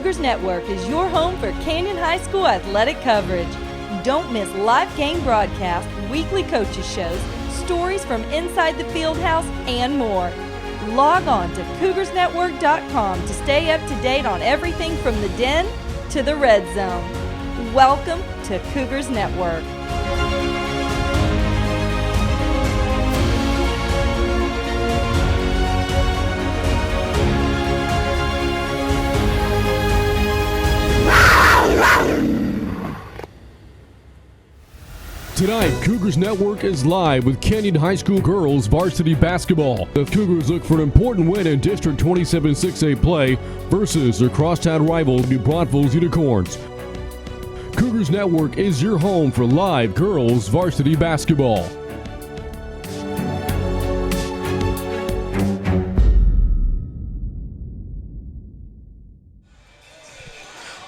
Cougars Network is your home for Canyon High School athletic coverage. Don't miss live game broadcasts, weekly coaches shows, stories from inside the field house, and more. Log on to CougarsNetwork.com to stay up to date on everything from the Den to the Red Zone. Welcome to Cougars Network. Tonight, Cougars Network is live with Canyon High School girls varsity basketball. The Cougars look for an important win in District 27 6A play versus their crosstown rival, New Braunfels Unicorns. Cougars Network is your home for live girls varsity basketball.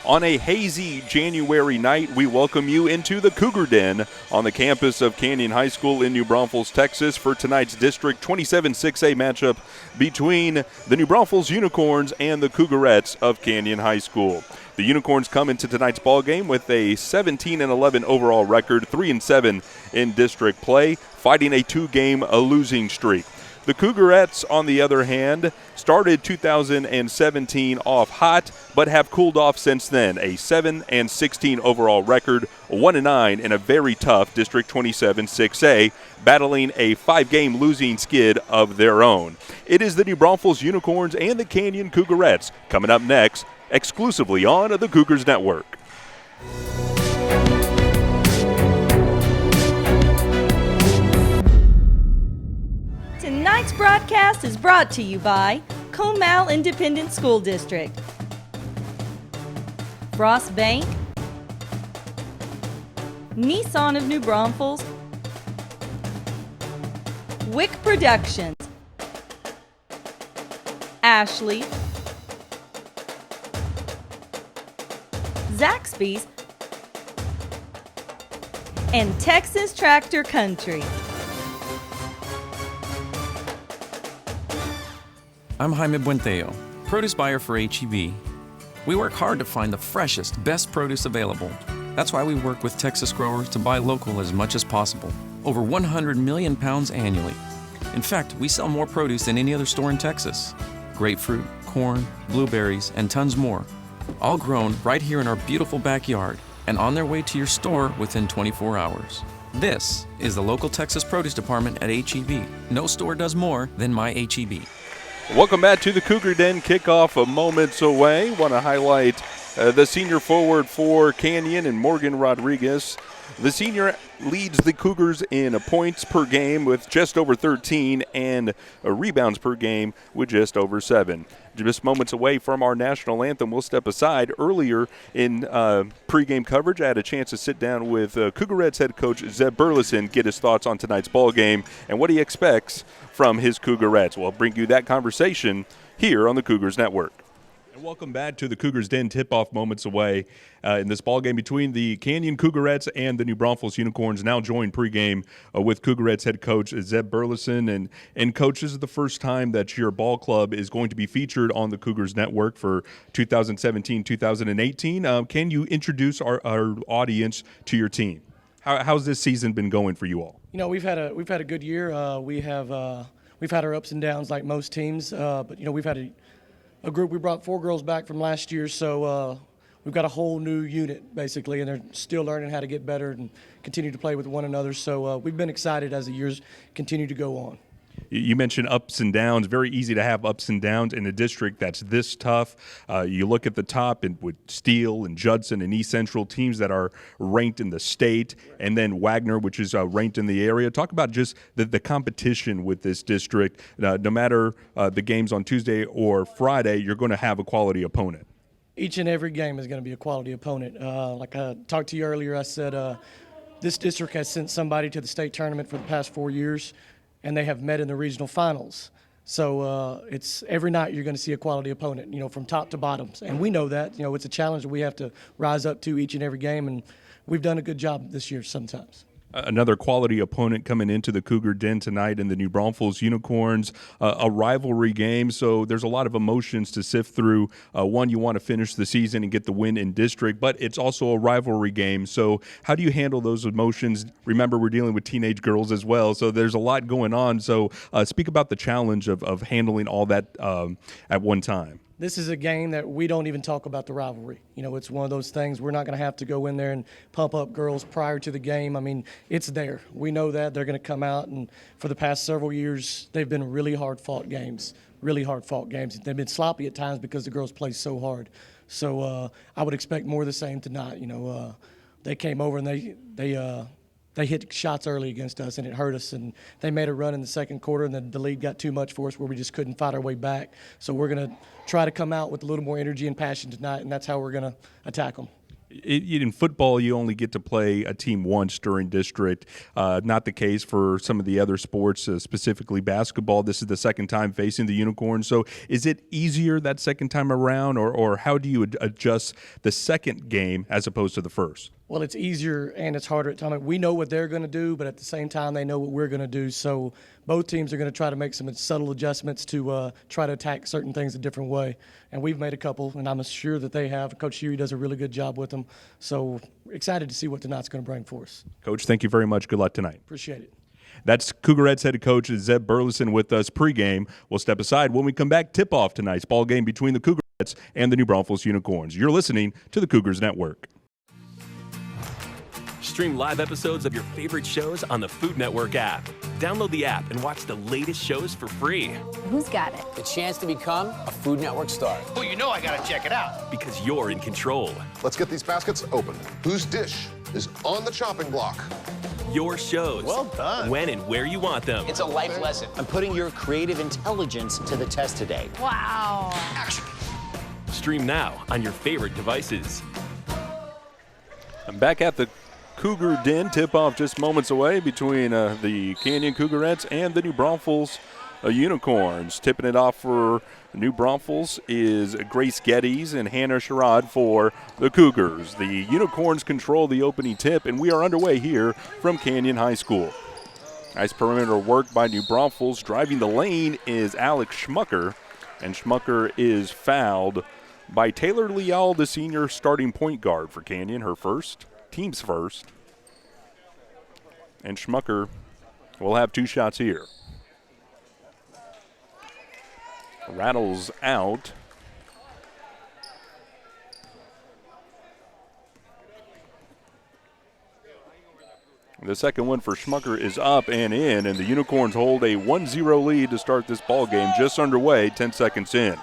On a hazy January night, we welcome you into the Cougar Den on the campus of Canyon High School in New Braunfels, Texas for tonight's District 27 6A matchup between the New Braunfels Unicorns and the Cougarettes of Canyon High School. The Unicorns come into tonight's ballgame with a 17-11 overall record, 3-7 in district play, fighting a two-game losing streak. The Cougarettes, on the other hand, started 2017 off hot, but have cooled off since then. A 7-16 overall record, 1-9 in a very tough District 27 6A, battling a 5-game losing skid of their own. It is the New Braunfels Unicorns and the Canyon Cougarettes coming up next, exclusively on the Cougars Network. Tonight's broadcast is brought to you by Comal Independent School District, Frost Bank, Nissan of New Braunfels, Wick Productions, Ashley, Zaxby's, and Texas Tractor Country. I'm Jaime Buenteo, produce buyer for HEB. We work hard to find the freshest, best produce available. That's why we work with Texas growers to buy local as much as possible, over 100 million pounds annually. In fact, we sell more produce than any other store in Texas. Grapefruit, corn, blueberries, and tons more, all grown right here in our beautiful backyard and on their way to your store within 24 hours. This is the local Texas produce department at HEB. No store does more than my HEB. Welcome back to the Cougar Den. Kickoff moments away. Want to highlight the senior forward for Canyon and Morgan Rodriguez. The senior leads the Cougars in points per game with just over 13 and rebounds per game with just over 7. Just moments away from our national anthem, we'll step aside. Earlier in pregame coverage, I had a chance to sit down with Cougarettes head coach Zeb Burleson, get his thoughts on tonight's ball game and what he expects from his Cougarettes. We'll bring you that conversation here on the Cougars Network. And welcome back to the Cougars Den. Tip-off moments away in this ball game between the Canyon Cougarettes and the New Braunfels Unicorns. Now joined pregame with Cougarettes head coach Zeb Burleson. And coach, this is the first time that your ball club is going to be featured on the Cougars Network for 2017-2018. Can you introduce our audience to your team? How's this season been going for you all? You know, we've had a good year. We've had our ups and downs like most teams, but you know, we've had a group. We brought 4 girls back from last year, so we've got a whole new unit basically, and they're still learning how to get better and continue to play with one another. So we've been excited as the years continue to go on. You mentioned ups and downs. Very easy to have ups and downs in a district that's this tough. You look at the top and with Steele and Judson and East Central, teams that are ranked in the state, and then Wagner, which is ranked in the area. Talk about just the competition with this district. No matter the games on Tuesday or Friday, you're going to have a quality opponent. Each and every game is going to be a quality opponent. Like I talked to you earlier, I said this district has sent somebody to the state tournament for the past 4 years, and they have met in the regional finals. So it's every night you're going to see a quality opponent, you know, from top to bottom. And we know that, you know, it's a challenge that we have to rise up to each and every game, and we've done a good job this year sometimes. Another quality opponent coming into the Cougar Den tonight in the New Braunfels Unicorns, a rivalry game, so there's a lot of emotions to sift through. One, you want to finish the season and get the win in district, but it's also a rivalry game, so how do you handle those emotions? Remember, we're dealing with teenage girls as well, so there's a lot going on, so speak about the challenge of handling all that at one time. This is a game that we don't even talk about the rivalry. You know, it's one of those things we're not going to have to go in there and pump up girls prior to the game. I mean, it's there. We know that. They're going to come out, and for the past several years, they've been really hard-fought games, They've been sloppy at times because the girls play so hard. So I would expect more of the same tonight. You know, they came over and they hit shots early against us, and it hurt us. And they made a run in the second quarter, and then the lead got too much for us where we just couldn't fight our way back. So we're going to try to come out with a little more energy and passion tonight, and that's how we're going to attack them. In football, you only get to play a team once during district. Not the case for some of the other sports, specifically basketball. This is the second time facing the Unicorns. So is it easier that second time around, or how do you adjust the second game as opposed to the first? Well, it's easier and it's harder at times. We know what they're going to do, but at the same time, they know what we're going to do. So both teams are going to try to make some subtle adjustments to try to attack certain things a different way. And we've made a couple, and I'm sure that they have. Coach Huey does a really good job with them. So excited to see what tonight's going to bring for us. Coach, thank you very much. Good luck tonight. Appreciate it. That's Cougarettes head coach Zeb Burleson with us pregame. We'll step aside when we come back. Tip off tonight's ball game between the Cougarettes and the New Braunfels Unicorns. You're listening to the Cougars Network. Stream live episodes of your favorite shows on the Food Network app. Download the app and watch the latest shows for free. Who's got it? The chance to become a Food Network star. Well, you know I gotta check it out. Because you're in control. Let's get these baskets open. Whose dish is on the chopping block? Your shows. Well done. When and where you want them. It's a life lesson. I'm putting your creative intelligence to the test today. Wow. Action. Stream now on your favorite devices. I'm back at the Cougar Den. Tip-off just moments away between the Canyon Cougarettes and the New Braunfels Unicorns. Tipping it off for New Braunfels is Grace Geddes and Hannah Sherrod for the Cougars. The Unicorns control the opening tip, and we are underway here from Canyon High School. Nice perimeter work by New Braunfels. Driving the lane is Alex Schmucker, and Schmucker is fouled by Taylor Leal, the senior starting point guard for Canyon, her first. Team's first. And Schmucker will have two shots here. Rattles out. The second one for Schmucker is up and in, and the Unicorns hold a 1-0 lead to start this ball game, just underway, 10 seconds in.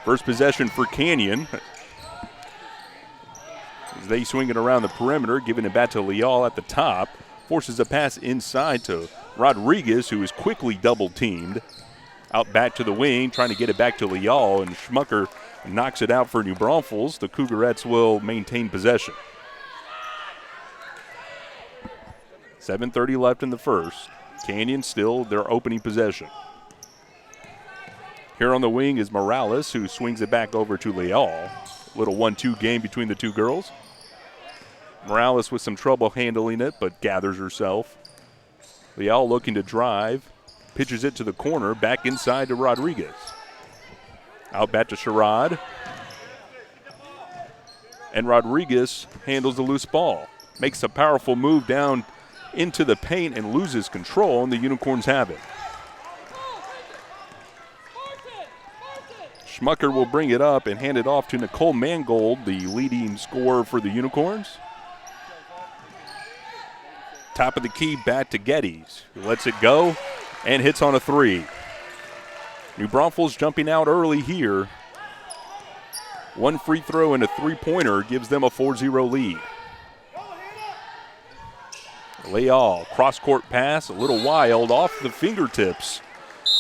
First possession for Canyon. As they swing it around the perimeter, giving it back to Leal at the top. Forces a pass inside to Rodriguez, who is quickly double-teamed. Out back to the wing, trying to get it back to Leal, and Schmucker knocks it out for New Braunfels. The Cougarettes will maintain possession. 7:30 left in the first. Canyon still their opening possession. Here on the wing is Morales, who swings it back over to Leal. Little 1-2 game between the two girls. Morales with some trouble handling it, but gathers herself. Leal looking to drive. Pitches it to the corner, back inside to Rodriguez. Out back to Sherrod. And Rodriguez handles the loose ball. Makes a powerful move down into the paint and loses control, and the Unicorns have it. Schmucker will bring it up and hand it off to Nicole Mangold, the leading scorer for the Unicorns. Top of the key, back to Geddes, who lets it go and hits on a three. New Braunfels jumping out early here. One free throw and a three-pointer gives them a 4-0 lead. Leal, cross-court pass, a little wild, off the fingertips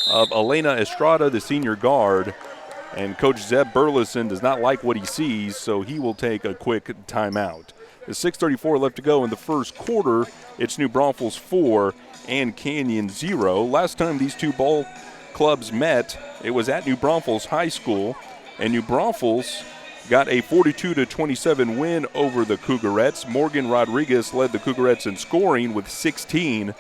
of Elena Estrada, the senior guard. And Coach Zeb Burleson does not like what he sees, so he will take a quick timeout. There's 6:34 left to go in the first quarter. It's New Braunfels 4 and Canyon 0. Last time these two ball clubs met, it was at New Braunfels High School, and New Braunfels got a 42-27 win over the Cougarettes. Morgan Rodriguez led the Cougarettes in scoring with 16,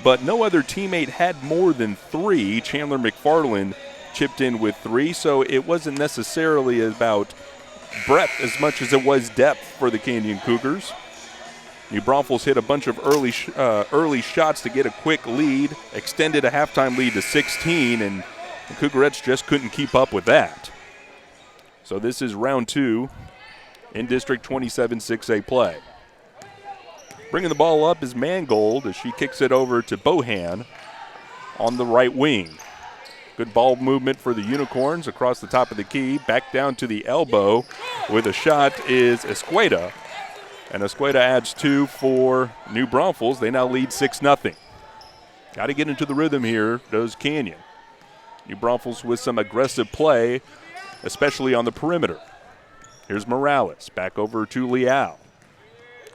but no other teammate had more than 3. Chandler McFarland chipped in with 3, so it wasn't necessarily about breadth as much as it was depth for the Canyon Cougars. New Braunfels hit a bunch of early shots to get a quick lead, extended a halftime lead to 16, and the Cougarettes just couldn't keep up with that. So this is round 2 in District 27 6A play. Bringing the ball up is Mangold as she kicks it over to Bohan on the right wing. Good ball movement for the Unicorns across the top of the key. Back down to the elbow with a shot is Escueda. And Escueda adds 2 for New Braunfels. They now lead 6-0. Got to get into the rhythm here, does Canyon. New Braunfels with some aggressive play, especially on the perimeter. Here's Morales, back over to Leal.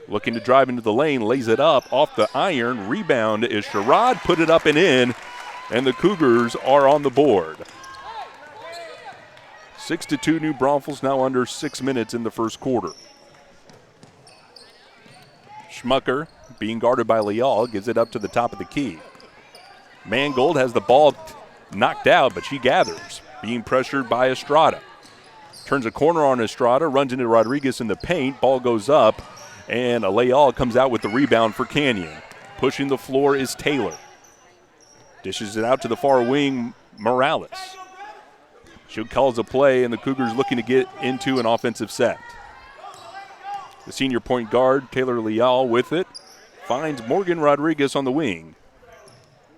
Looking to drive into the lane, lays it up off the iron. Rebound is Sherrod, put it up and in, and the Cougars are on the board. 6-2 New Braunfels, now under 6 minutes in the first quarter. Schmucker, being guarded by Leal, gives it up to the top of the key. Mangold has the ball knocked out, but she gathers, being pressured by Estrada. Turns a corner on Estrada, runs into Rodriguez in the paint, ball goes up, and Leal comes out with the rebound for Canyon. Pushing the floor is Taylor. Dishes it out to the far wing, Morales. She calls a play, and the Cougars looking to get into an offensive set. The senior point guard, Taylor Leal, with it. Finds Morgan Rodriguez on the wing.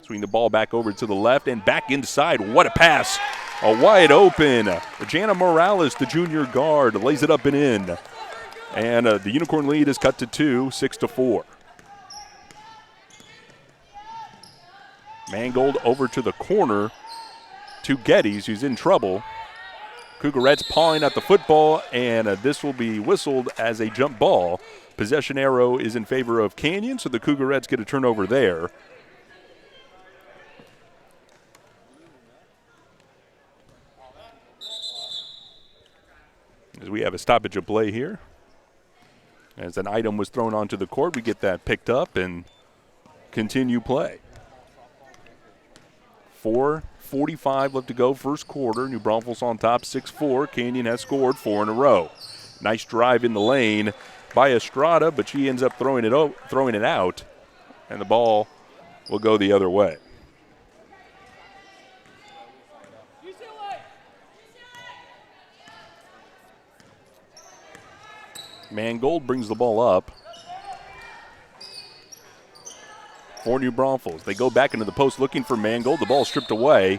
Swing the ball back over to the left and back inside. What a pass. A wide open. Jana Morales, the junior guard, lays it up and in. And the Unicorn lead is cut to 2, 6-4. Mangold over to the corner to Geddes, who's in trouble. Cougarettes pawing at the football, and this will be whistled as a jump ball. Possession arrow is in favor of Canyon, so the Cougarettes get a turnover there. As we have a stoppage of play here. As an item was thrown onto the court, we get that picked up and continue play. 4:45 left to go, first quarter. New Braunfels on top, 6-4. Canyon has scored 4 in a row. Nice drive in the lane by Estrada, but she ends up throwing it out, and the ball will go the other way. Mangold brings the ball up for New Braunfels. They go back into the post looking for Mangold. The ball stripped away,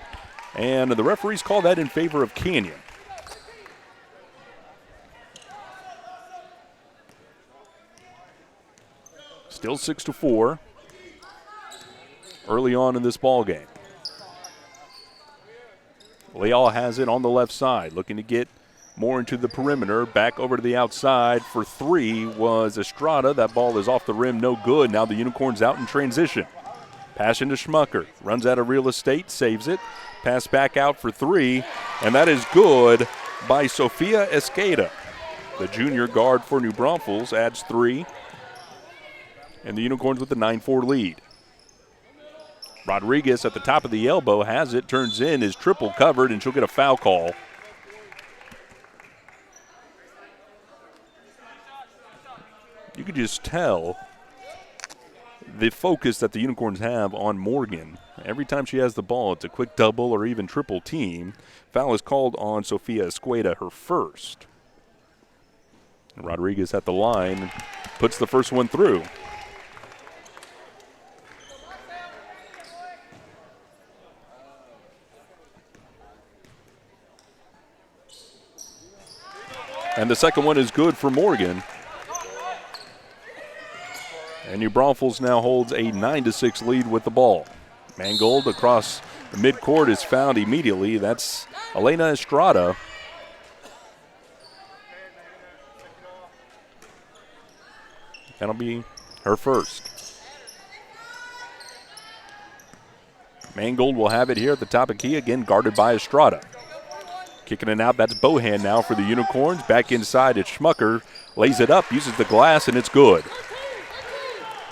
and the referees call that in favor of Canyon. Still 6-4 early on in this ball game. Leal has it on the left side, looking to get more into the perimeter. Back over to the outside for 3 was Estrada. That ball is off the rim, no good. Now the Unicorns out in transition. Pass into Schmucker. Runs out of real estate, saves it. Pass back out for 3, and that is good by Sofia Esqueda. The junior guard for New Braunfels adds 3, and the Unicorns with the 9-4 lead. Rodriguez at the top of the elbow has it, turns in, is triple covered, and she'll get a foul call. You could just tell the focus that the Unicorns have on Morgan. Every time she has the ball, it's a quick double or even triple team. Foul is called on Sofia Esqueda, her first. And Rodriguez at the line puts the first one through. And the second one is good for Morgan. And New Braunfels now holds a 9-6 lead with the ball. Mangold across the midcourt is found immediately. That's Elena Estrada. That'll be her first. Mangold will have it here at the top of key, again guarded by Estrada. Kicking it out, that's Bohan now for the Unicorns. Back inside, it's Schmucker. Lays it up, uses the glass, and it's good.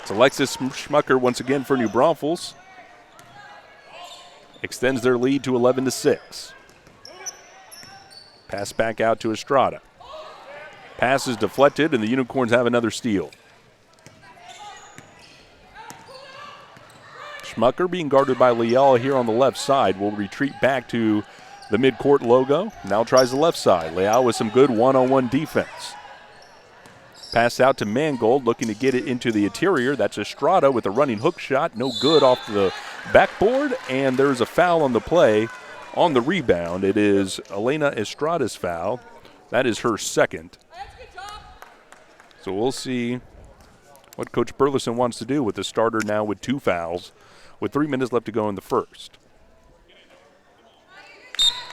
It's Alexis Schmucker once again for New Braunfels. Extends their lead to 11-6. Pass back out to Estrada. Pass is deflected, and the Unicorns have another steal. Schmucker being guarded by Leal here on the left side will retreat back to the midcourt logo. Now tries the left side. Leal with some good one-on-one defense. Pass out to Mangold, looking to get it into the interior. That's Estrada with a running hook shot. No good off the backboard, and there's a foul on the play. On the rebound, it is Elena Estrada's foul. That is her second. So we'll see what Coach Burleson wants to do with the starter now with 2 fouls, with 3 minutes left to go in the first.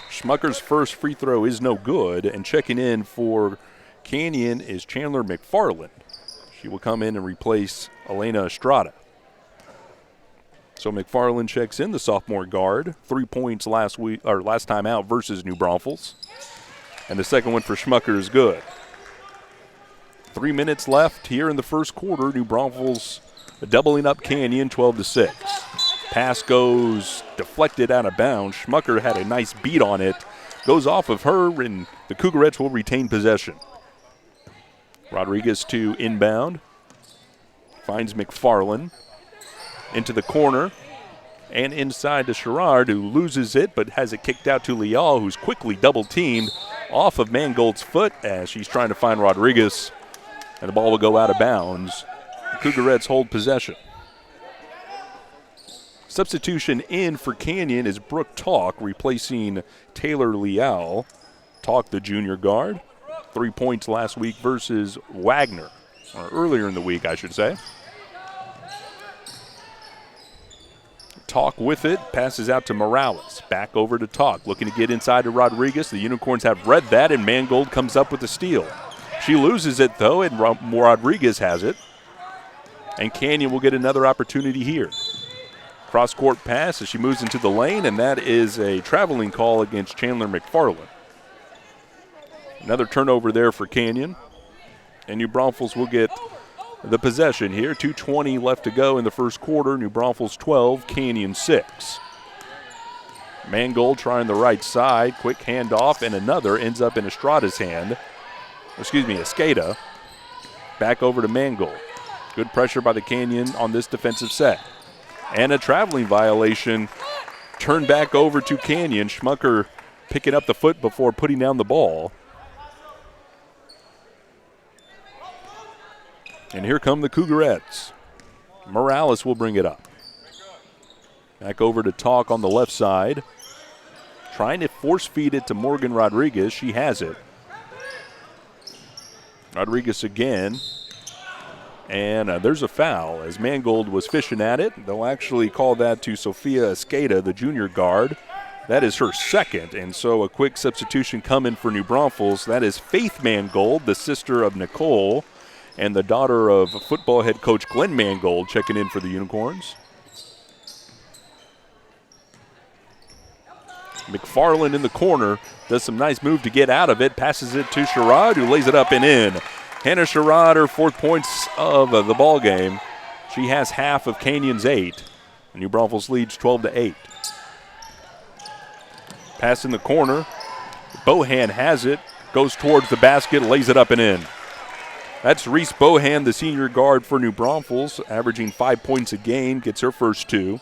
Schmucker's first free throw is no good, and checking in for Canyon is Chandler McFarland. She will come in and replace Elena Estrada. So McFarland checks in, the sophomore guard. 3 points last time out versus New Braunfels. And the second one for Schmucker is good. 3 minutes left here in the first quarter. New Braunfels doubling up Canyon 12-6. Pass goes deflected out of bounds. Schmucker had a nice beat on it. Goes off of her, and the Cougarettes will retain possession. Rodriguez to inbound. Finds McFarland. Into the corner. And inside to Sherrard, who loses it, but has it kicked out to Leal, who's quickly double-teamed off of Mangold's foot as she's trying to find Rodriguez. And the ball will go out of bounds. The Cougarettes hold possession. Substitution in for Canyon is Brooke Talk, replacing Taylor Leal. Talk, the junior guard. 3 points last week versus Wagner, or earlier in the week, I should say. Talk with it, passes out to Morales. Back over to Talk, looking to get inside to Rodriguez. The Unicorns have read that, and Mangold comes up with the steal. She loses it, though, and Rodriguez has it. And Canyon will get another opportunity here. Cross-court pass as she moves into the lane, and that is a traveling call against Chandler McFarland. Another turnover there for Canyon. And New Braunfels will get the possession here. 2:20 left to go in the first quarter. New Braunfels 12, Canyon 6. Mangold trying the right side. Quick handoff, and another ends up in Estrada's hand. Escada. Back over to Mangold. Good pressure by the Canyon on this defensive set. And a traveling violation. Turned back over to Canyon. Schmucker picking up the foot before putting down the ball. And here come the Cougarettes. Morales will bring it up. Back over to Talk on the left side. Trying to force feed it to Morgan Rodriguez. She has it. Rodriguez again. And there's a foul as Mangold was fishing at it. They'll actually call that to Sophia Escada, the junior guard. That is her second, and so a quick substitution coming for New Braunfels. That is Faith Mangold, the sister of Nicole, and the daughter of football head coach Glenn Mangold, checking in for the Unicorns. McFarland in the corner does some nice move to get out of it, passes it to Sherrod, who lays it up and in. Hannah Sherrod, her 4th points of the ball game. She has half of Canyon's 8. New Braunfels leads 12-8. Pass in the corner. Bohan has it, goes towards the basket, lays it up and in. That's Reese Bohan, the senior guard for New Braunfels, averaging 5 points a game, gets her first 2.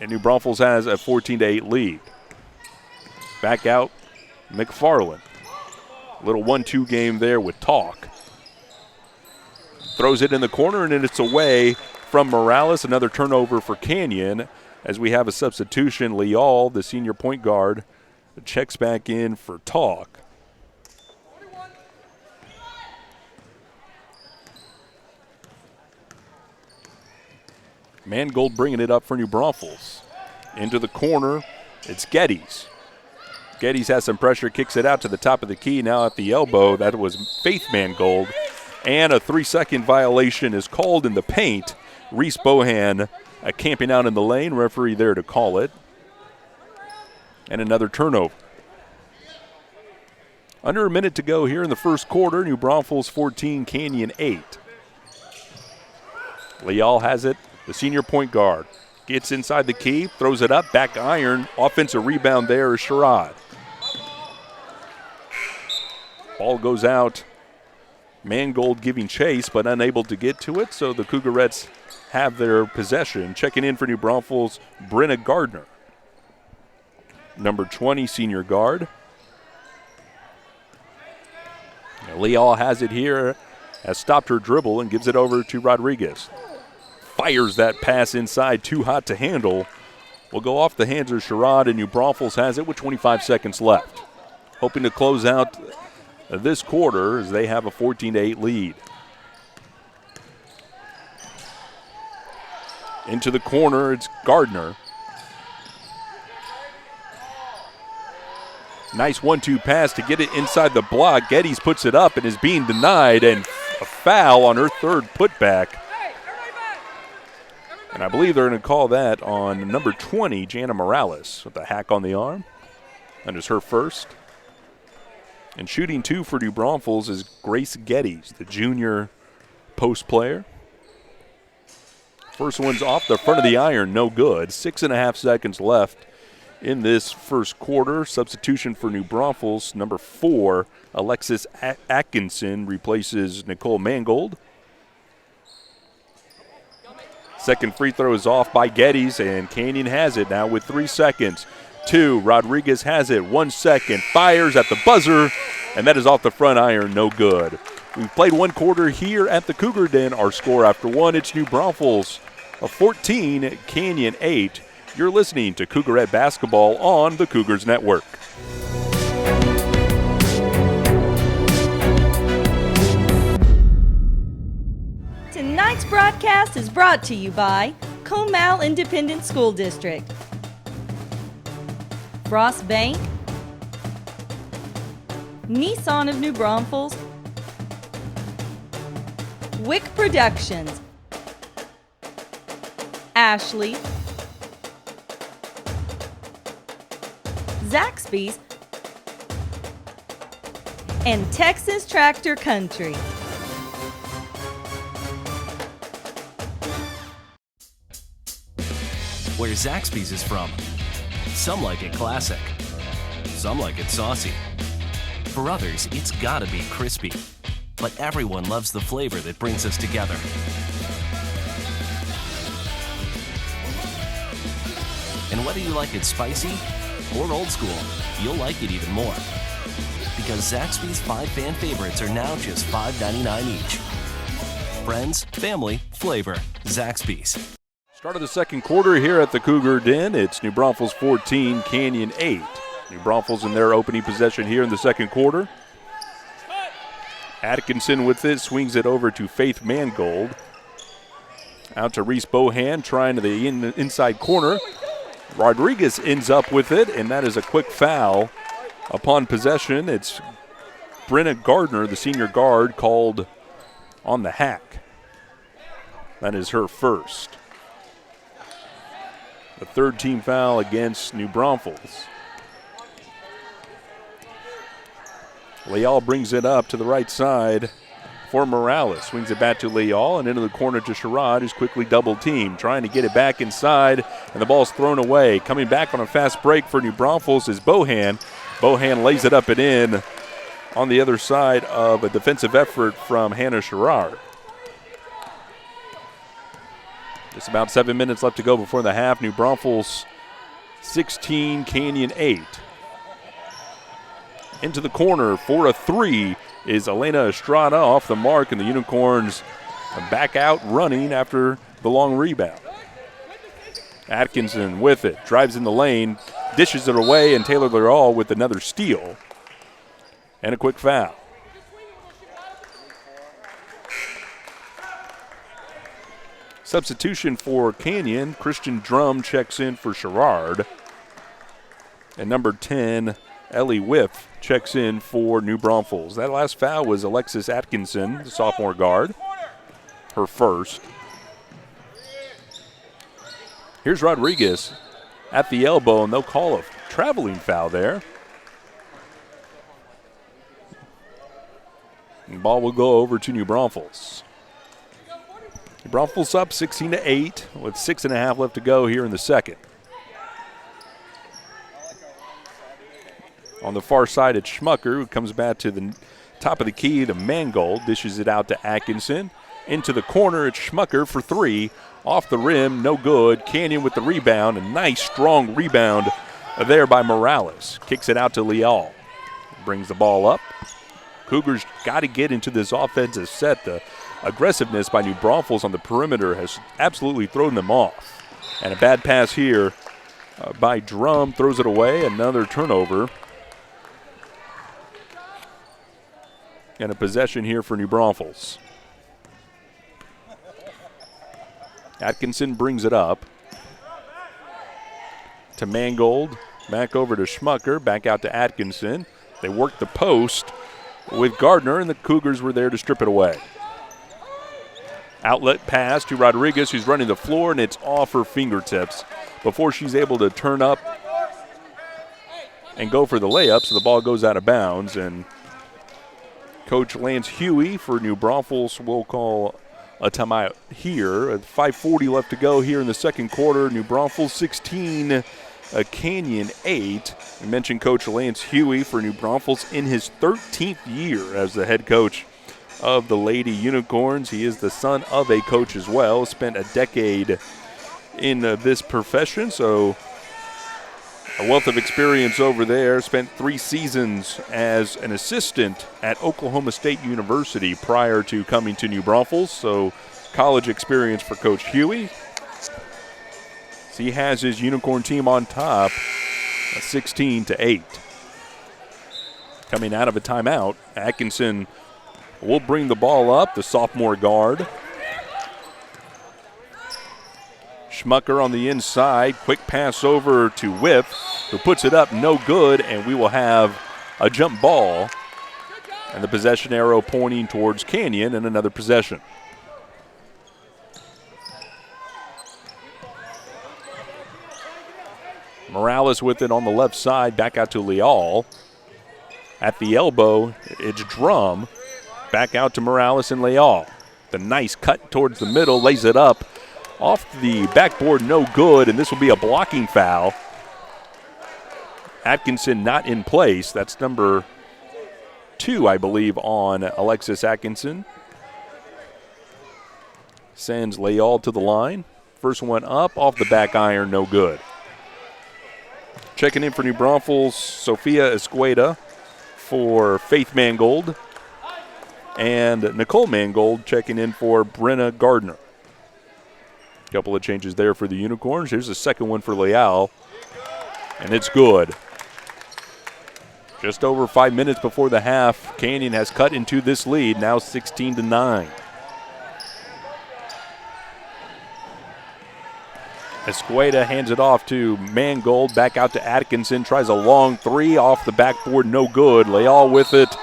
And New Braunfels has a 14-8 lead. Back out, McFarland. Little 1-2 game there with Talk. Throws it in the corner, and it's away from Morales. Another turnover for Canyon as we have a substitution. Leal, the senior point guard, checks back in for Talk. Mangold bringing it up for New Braunfels. Into the corner, it's Geddes. Geddes has some pressure, kicks it out to the top of the key, now at the elbow. That was Faith Mangold. And a 3-second violation is called in the paint. Reese Bohan camping out in the lane, referee there to call it. And another turnover. Under a minute to go here in the first quarter. New Braunfels 14, Canyon 8. Leal has it, the senior point guard. Gets inside the key, throws it up, back iron. Offensive rebound there is Sherrod. Ball goes out. Mangold giving chase, but unable to get to it, so the Cougarettes have their possession. Checking in for New Braunfels, Brenna Gardner. Number 20, senior guard. Leal has it here, has stopped her dribble and gives it over to Rodriguez. Fires that pass inside, too hot to handle. Will go off the hands of Sherrod, and New Braunfels has it with 25 seconds left. Hoping to close out this quarter as they have a 14-8 lead. Into the corner, it's Gardner. Nice 1-2 pass to get it inside the block. Geddes puts it up and is being denied, and a foul on her third putback. And I believe they're going to call that on number 20, Jana Morales, with a hack on the arm. That is her first. And shooting two for New Braunfels is Grace Geddes, the junior post player. First one's off the front of the iron, no good. 6.5 seconds left in this first quarter. Substitution for New Braunfels, number 4, Alexis Atkinson replaces Nicole Mangold. Second free throw is off by Geddes, and Canyon has it now with 3 seconds. 2, Rodriguez has it, 1 second, fires at the buzzer, and that is off the front iron, no good. We've played one quarter here at the Cougar Den. Our score after one, it's New Braunfels 14, Canyon 8. You're listening to Cougarette Basketball on the Cougars Network. Tonight's broadcast is brought to you by Comal Independent School District, Frost Bank, Nissan of New Braunfels, Wick Productions, Ashley, Zaxby's, and Texas Tractor Country. Where Zaxby's is from. Some like it classic. Some like it saucy. For others, it's gotta be crispy. But everyone loves the flavor that brings us together. And whether you like it spicy or old school, you'll like it even more. Because Zaxby's 5 fan favorites are now just $5.99 each. Friends, family, flavor. Zaxby's. Start of the second quarter here at the Cougar Den. It's New Braunfels 14, Canyon 8. New Braunfels in their opening possession here in the second quarter. Atkinson with it, swings it over to Faith Mangold. Out to Reese Bohan, trying to the inside corner. Rodriguez ends up with it, and that is a quick foul. Upon possession, it's Brenna Gardner, the senior guard, called on the hack. That is her first. The third team foul against New Braunfels. Leal brings it up to the right side for Morales. Swings it back to Leal and into the corner to Sherrod, who's quickly double teamed. Trying to get it back inside, and the ball's thrown away. Coming back on a fast break for New Braunfels is Bohan. Bohan lays it up and in on the other side of a defensive effort from Hannah Sherrard. Just about 7 minutes left to go before the half. New Braunfels 16, Canyon 8. Into the corner for a 3 is Elena Estrada off the mark, and the Unicorns back out running after the long rebound. Atkinson with it, drives in the lane, dishes it away, and Taylor Leal with another steal and a quick foul. Substitution for Canyon, Christian Drum checks in for Sherrard. And number 10, Ellie Whiff, checks in for New Braunfels. That last foul was Alexis Atkinson, the sophomore guard, her first. Here's Rodriguez at the elbow, and they'll call a traveling foul there. And the ball will go over to New Braunfels. New Braunfels up 16-8 with 6.5 left to go here in the second. On the far side, it's Schmucker, who comes back to the top of the key to Mangold, dishes it out to Atkinson. Into the corner, it's Schmucker for three. Off the rim, no good. Canyon with the rebound. A nice, strong rebound there by Morales. Kicks it out to Leal. Brings the ball up. Cougars got to get into this offensive set. The aggressiveness by New Braunfels on the perimeter has absolutely thrown them off. And a bad pass here by Drum. Throws it away. Another turnover. And a possession here for New Braunfels. Atkinson brings it up to Mangold. Back over to Schmucker. Back out to Atkinson. They work the post with Gardner, and the Cougars were there to strip it away. Outlet pass to Rodriguez, who's running the floor, and it's off her fingertips before she's able to turn up and go for the layup, so the ball goes out of bounds. And Coach Lance Huey for New Braunfels will call a timeout here. 5:40 left to go here in the second quarter. New Braunfels 16, Canyon 8. We mentioned Coach Lance Huey for New Braunfels in his 13th year as the head coach of the Lady Unicorns. He is the son of a coach as well. Spent a decade in this profession, so a wealth of experience over there. Spent 3 seasons as an assistant at Oklahoma State University prior to coming to New Braunfels, so college experience for Coach Huey. So he has his Unicorn team on top, 16-8. Coming out of a timeout, Atkinson will bring the ball up, the sophomore guard. Schmucker on the inside, quick pass over to Whip, who puts it up, no good, and we will have a jump ball. And the possession arrow pointing towards Canyon, and another possession. Morales with it on the left side, back out to Leal. At the elbow, it's Drum. Back out to Morales and Leal. The nice cut towards the middle, lays it up. Off the backboard, no good, and this will be a blocking foul. Atkinson not in place. That's number 2, I believe, on Alexis Atkinson. Sends Leal to the line. First one up, off the back iron, no good. Checking in for New Braunfels, Sophia Escueda for Faith Mangold. And Nicole Mangold checking in for Brenna Gardner. Couple of changes there for the Unicorns. Here's the second one for Leal, and it's good. Just over 5 minutes before the half, Canyon has cut into this lead, now 16-9. Escueda hands it off to Mangold, back out to Atkinson, tries a long 3 off the backboard, no good. Leal with it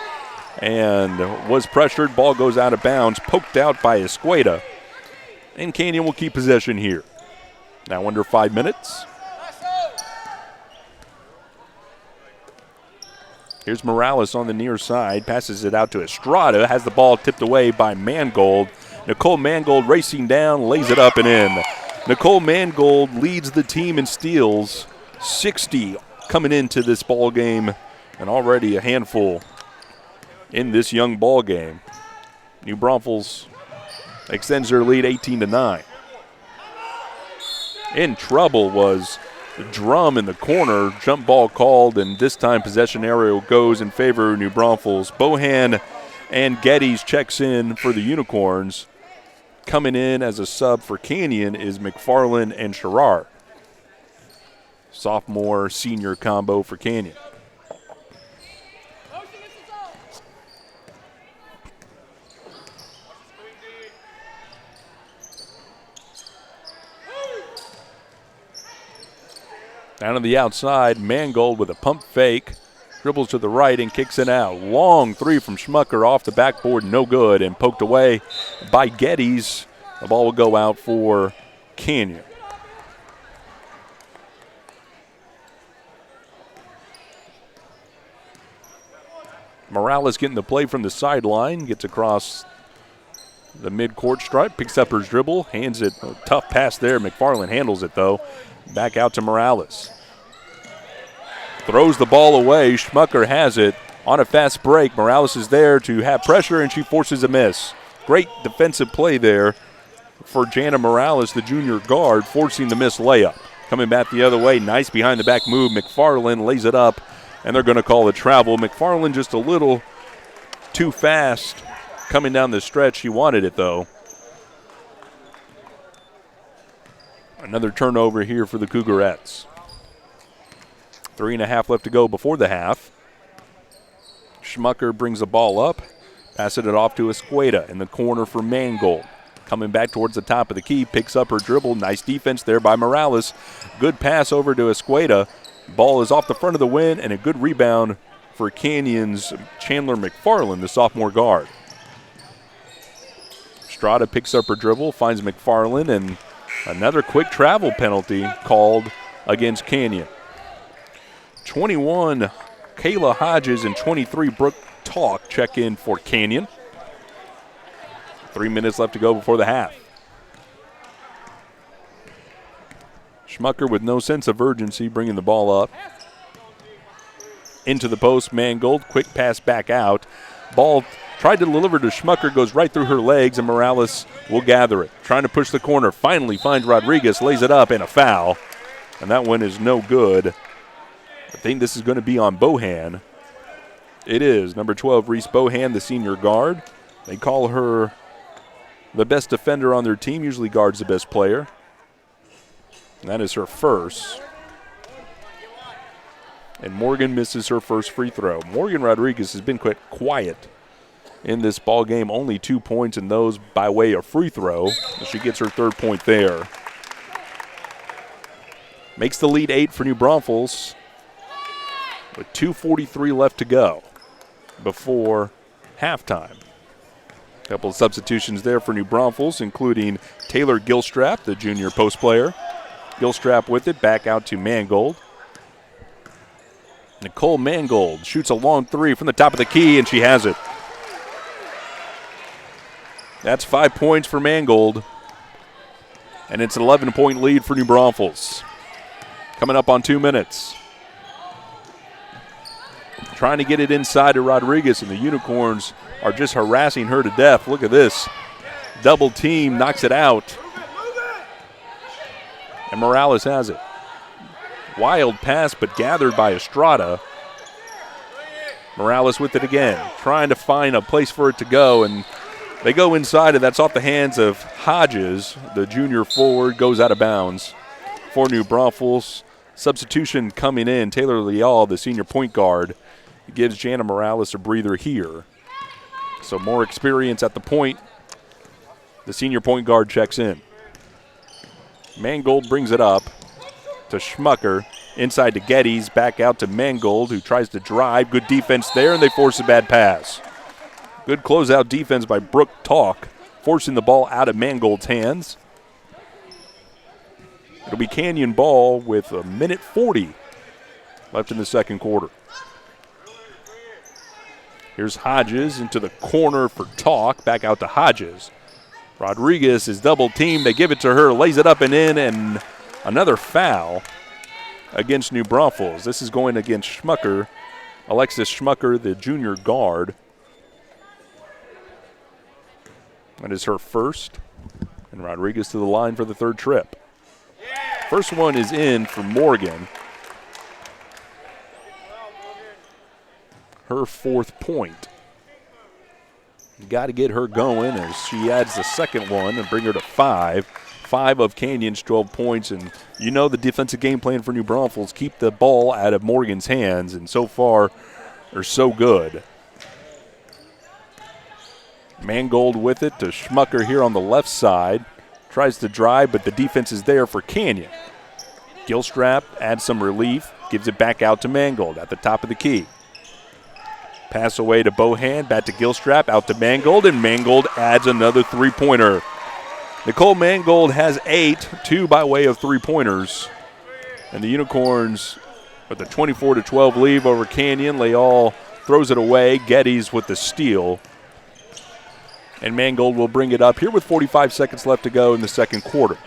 and was pressured, ball goes out of bounds, poked out by Escueda. And Canyon will keep possession here. Now under 5 minutes. Here's Morales on the near side. Passes it out to Estrada. Has the ball tipped away by Mangold. Nicole Mangold racing down. Lays it up and in. Nicole Mangold leads the team in steals. 60 coming into this ball game. And already a handful in this young ball game. New Braunfels extends their lead 18-9. In trouble was Drum in the corner. Jump ball called, and this time possession area goes in favor of New Braunfels. Bohan and Geddes checks in for the Unicorns. Coming in as a sub for Canyon is McFarland and Sherrar. Sophomore senior combo for Canyon. Down on the outside, Mangold with a pump fake. Dribbles to the right and kicks it out. Long 3 from Schmucker off the backboard, no good, and poked away by Geddes. The ball will go out for Canyon. Morales getting the play from the sideline, gets across the midcourt stripe, picks up her dribble, hands it. A tough pass there. McFarland handles it, though. Back out to Morales. Throws the ball away. Schmucker has it on a fast break. Morales is there to have pressure, and she forces a miss. Great defensive play there for Jana Morales, the junior guard, forcing the missed layup. Coming back the other way, nice behind-the-back move. McFarland lays it up, and they're going to call a travel. McFarland just a little too fast coming down the stretch. She wanted it, though. Another turnover here for the Cougarettes. 3.5 left to go before the half. Schmucker brings the ball up, passing it off to Escueda in the corner for Mangold. Coming back towards the top of the key, picks up her dribble. Nice defense there by Morales. Good pass over to Escueda. Ball is off the front of the win, and a good rebound for Canyon's Chandler McFarland, the sophomore guard. Strada picks up her dribble, finds McFarland, and another quick travel penalty called against Canyon. 21, Kayla Hodges, and 23, Brooke Talk check in for Canyon. 3 minutes left to go before the half. Schmucker with no sense of urgency, bringing the ball up. Into the post, Mangold, quick pass back out. Ball tried to deliver to Schmucker, goes right through her legs, and Morales will gather it. Trying to push the corner, finally finds Rodriguez, lays it up, and a foul. And that one is no good. I think this is going to be on Bohan. It is. Number 12, Reese Bohan, the senior guard. They call her the best defender on their team, usually guards the best player. And that is her first. And Morgan misses her first free throw. Morgan Rodriguez has been quite quiet in this ball game. Only 2 points, and those by way of free throw. She gets her third point there. Makes the lead 8 for New Braunfels with 2:43 left to go before halftime. A couple of substitutions there for New Braunfels, including Taylor Gilstrap, the junior post player. Gilstrap with it, back out to Mangold. Nicole Mangold shoots a long three from the top of the key, and she has it. That's 5 points for Mangold, and it's an 11-point lead for New Braunfels. Coming up on 2 minutes. Trying to get it inside to Rodriguez, and the Unicorns are just harassing her to death. Look at this. Double team, knocks it out. And Morales has it. Wild pass, but gathered by Estrada. Morales with it again, trying to find a place for it to go, and they go inside, and that's off the hands of Hodges. The junior forward goes out of bounds for New Braunfels. Substitution coming in, Taylor Leal, the senior point guard, gives Jana Morales a breather here. So more experience at the point. The senior point guard checks in. Mangold brings it up to Schmucker. Inside to Geddes, back out to Mangold, who tries to drive. Good defense there, and they force a bad pass. Good closeout defense by Brooke Talk, forcing the ball out of Mangold's hands. It'll be Canyon ball with 1:40 left in the second quarter. Here's Hodges into the corner for Talk, back out to Hodges. Rodriguez is double teamed. They give it to her, lays it up and in, and another foul against New Braunfels. This is going against Schmucker, Alexis Schmucker, the junior guard. That is her first, and Rodriguez to the line for the third trip. First one is in for Morgan. Her fourth point. Got to get her going as she adds the second one and bring her to 5. 5 of Canyon's 12 points, and you know the defensive game plan for New Braunfels, keep the ball out of Morgan's hands, and so far they're so good. Mangold with it to Schmucker here on the left side. Tries to drive, but the defense is there for Canyon. Gilstrap adds some relief, gives it back out to Mangold at the top of the key. Pass away to Bohan, back to Gilstrap, out to Mangold, and Mangold adds another three-pointer. Nicole Mangold has 8, 2 by way of three-pointers. And the Unicorns with a 24-12 lead over Canyon. Leal throws it away. Geddes with the steal. And Mangold will bring it up here with 45 seconds left to go in the second quarter.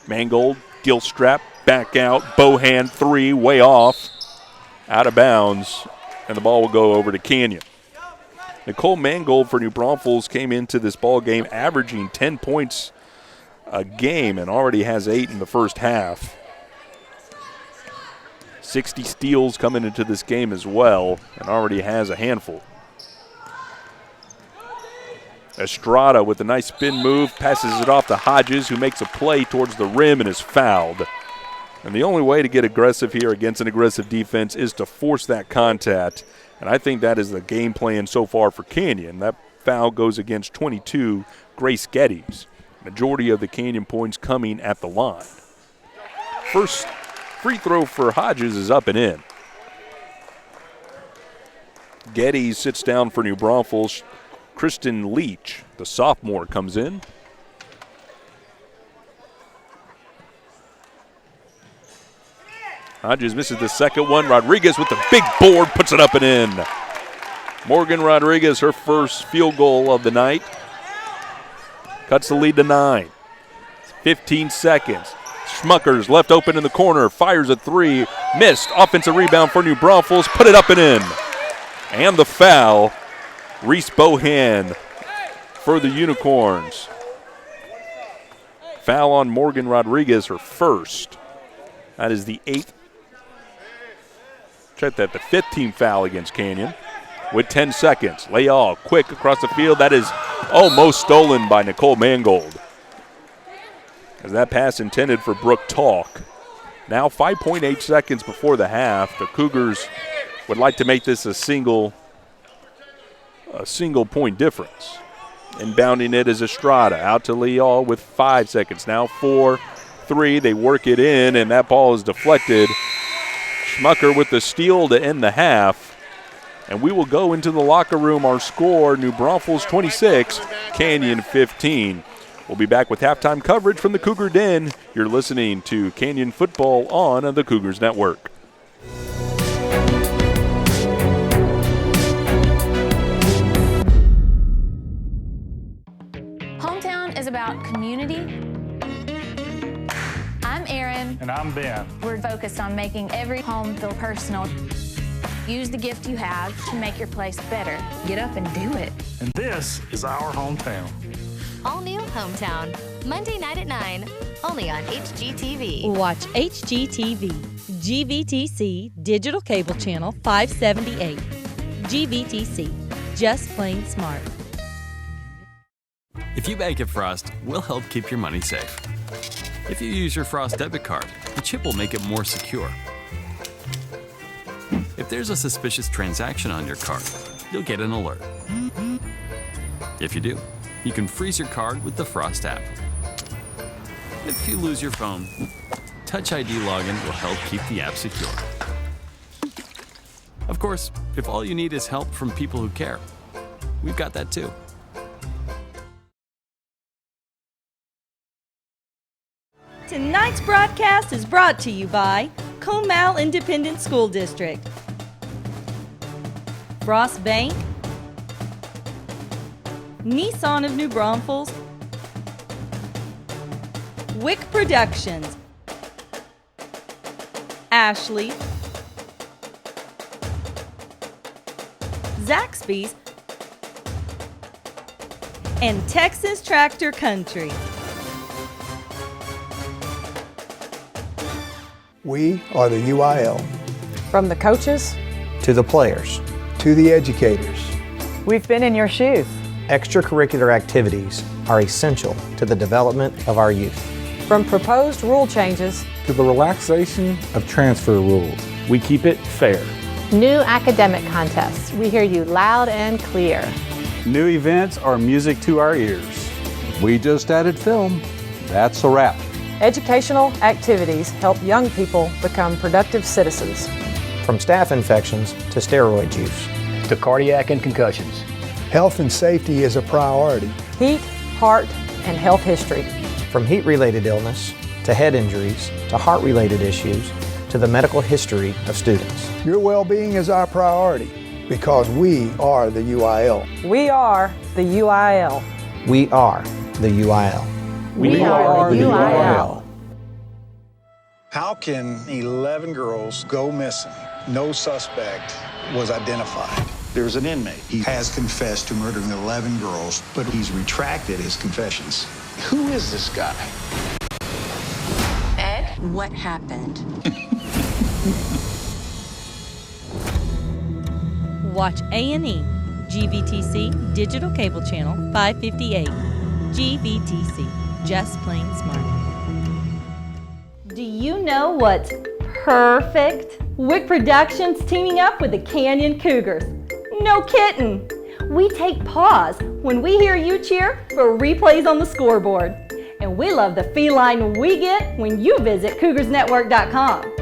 Mangold, Gilstrap, back out. Bohan, three, way off. Out of bounds. And the ball will go over to Canyon. Nicole Mangold for New Braunfels came into this ball game averaging 10 points a game and already has 8 in the first half. 60 steals coming into this game as well and already has a handful. Estrada with a nice spin move, passes it off to Hodges, who makes a play towards the rim and is fouled. And the only way to get aggressive here against an aggressive defense is to force that contact. And I think that is the game plan so far for Canyon. That foul goes against 22, Grace Geddes. Majority of the Canyon points coming at the line. First free throw for Hodges is up and in. Geddes sits down for New Braunfels. Kristen Leach, the sophomore, comes in. Hodges misses the second one. Rodriguez with the big board puts it up and in. Morgan Rodriguez, her first field goal of the night. Cuts the lead to 9. 15 seconds. Schmuckers left open in the corner. Fires a three. Missed. Offensive rebound for New Braunfels. Put it up and in. And the foul. Reese Bohan for the Unicorns. Foul on Morgan Rodriguez, her first. That is the 8th. Check that, the 5th team foul against Canyon with 10 seconds. Leal quick across the field. That is almost stolen by Nicole Mangold. As that pass intended for Brooke Talk. Now 5.8 seconds before the half. The Cougars would like to make this a single point difference. Inbounding it is Estrada. Out to Leal with 5 seconds. Now 4, 3. They work it in, and that ball is deflected. Schmucker with the steal to end the half. And we will go into the locker room. Our score, New Braunfels 26, Canyon 15. We'll be back with halftime coverage from the Cougar Den. You're listening to Canyon Football on the Cougars Network. Hometown is about community. I'm Erin. And I'm Ben. We're focused on making every home feel personal. Use the gift you have to make your place better. Get up and do it. And this is our hometown. All new Hometown, Monday night at 9, only on HGTV. Watch HGTV, GVTC, Digital Cable Channel 578. GVTC, just plain smart. If you bank at Frost, we'll help keep your money safe. If you use your Frost debit card, the chip will make it more secure. If there's a suspicious transaction on your card, you'll get an alert. If you do, you can freeze your card with the Frost app. If you lose your phone, Touch ID login will help keep the app secure. Of course, if all you need is help from people who care, we've got that too. Tonight's broadcast is brought to you by Comal Independent School District, Frost Bank, Nissan of New Braunfels, Wick Productions, Ashley, Zaxby's, and Texas Tractor Country. We are the UIL. From the coaches to the players to the educators. We've been in your shoes. Extracurricular activities are essential to the development of our youth. From proposed rule changes to the relaxation of transfer rules, we keep it fair. New academic contests, we hear you loud and clear. New events are music to our ears. We just added film. That's a wrap. Educational activities help young people become productive citizens. From staph infections to steroid use. To cardiac and concussions. Health and safety is a priority. Heat, heart, and health history. From heat-related illness to head injuries to heart-related issues to the medical history of students. Your well-being is our priority. because we are the UIL. We are the UIL. We are the UIL. We are the UIL. How can 11 girls go missing? No suspect was identified. There's an inmate. He has confessed to murdering 11 girls, but he's retracted his confessions. Who is this guy? Ed, what happened? Watch A&E, GVTC Digital Cable Channel 558. GVTC, just plain smart. Do you know what's perfect? Wick Productions teaming up with the Canyon Cougars. No kidding. We take pause when we hear you cheer for replays on the scoreboard. And we love the feline we get when you visit CougarsNetwork.com.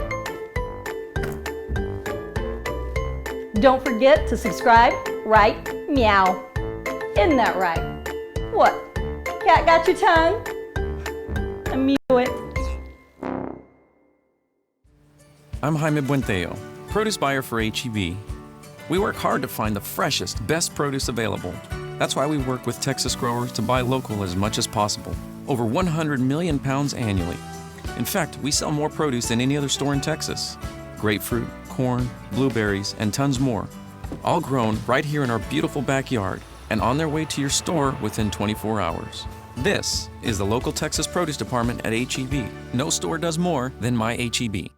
Don't forget to subscribe, right? Meow. Isn't that right? What? Cat got your tongue? I mew it. I'm Jaime Buenteo, produce buyer for H-E-B. We work hard to find the freshest, best produce available. That's why we work with Texas growers to buy local as much as possible. Over 100 million pounds annually. In fact, we sell more produce than any other store in Texas. Grapefruit, corn, blueberries, and tons more. All grown right here in our beautiful backyard and on their way to your store within 24 hours. This is the local Texas produce department at H-E-B. No store does more than my H-E-B.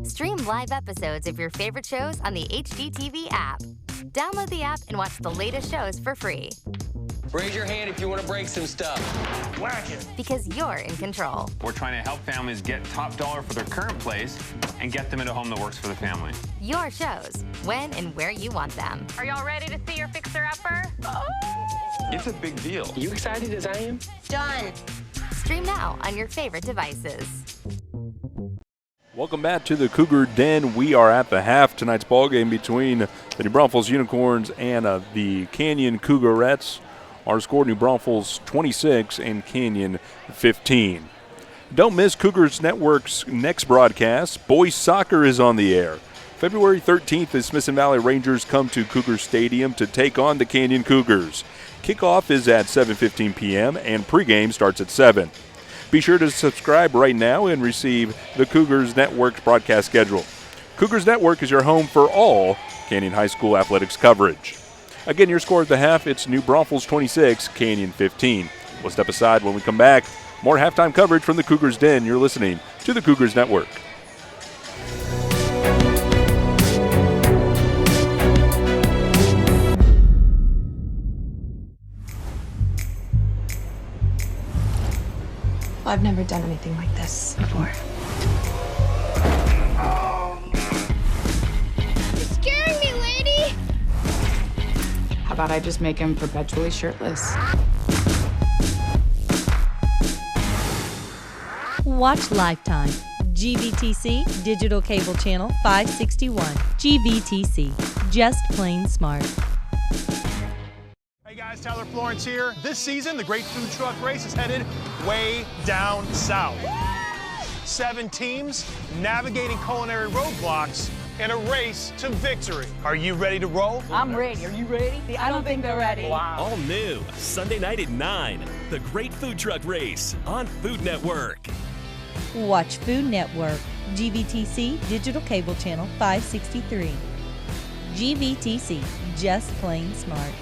Stream live episodes of your favorite shows on the HGTV app. Download the app and watch the latest shows for free. Raise your hand if you want to break some stuff. Whack it. Because you're in control. We're trying to help families get top dollar for their current place and get them into a home that works for the family. Your shows, when and where you want them. Are y'all ready to see your fixer-upper? Oh. It's a big deal. You excited as I am? Done. Stream now on your favorite devices. Welcome back to the Cougar Den. We are at the half. Tonight's ball game between the New Braunfels Unicorns and the Canyon Cougarettes. Our score, New Braunfels 26 and Canyon 15. Don't miss Cougars Network's next broadcast. Boys soccer is on the air. February 13th, the Smithson Valley Rangers come to Cougar Stadium to take on the Canyon Cougars. Kickoff is at 7:15 p.m. and pregame starts at 7. Be sure to subscribe right now and receive the Cougars Network broadcast schedule. Cougars Network is your home for all Canyon High School athletics coverage. Again, your score at the half, it's New Braunfels 26, Canyon 15. We'll step aside when we come back. More halftime coverage from the Cougars Den. You're listening to the Cougars Network. I've never done anything like this before. You're scaring me, lady! How about I just make him perpetually shirtless? Watch Lifetime. GVTC Digital Cable Channel 561. GVTC. Just plain smart. Hey guys, Tyler Florence here. This season, the Great Food Truck Race is headed way down south. 7 teams navigating culinary roadblocks in a race to victory. Are you ready to roll? I'm ready. Are you ready? I don't think they're ready. Wow. All new, Sunday night at 9, the Great Food Truck Race on Food Network. Watch Food Network. GVTC Digital Cable Channel 563. GVTC. Just plain smart.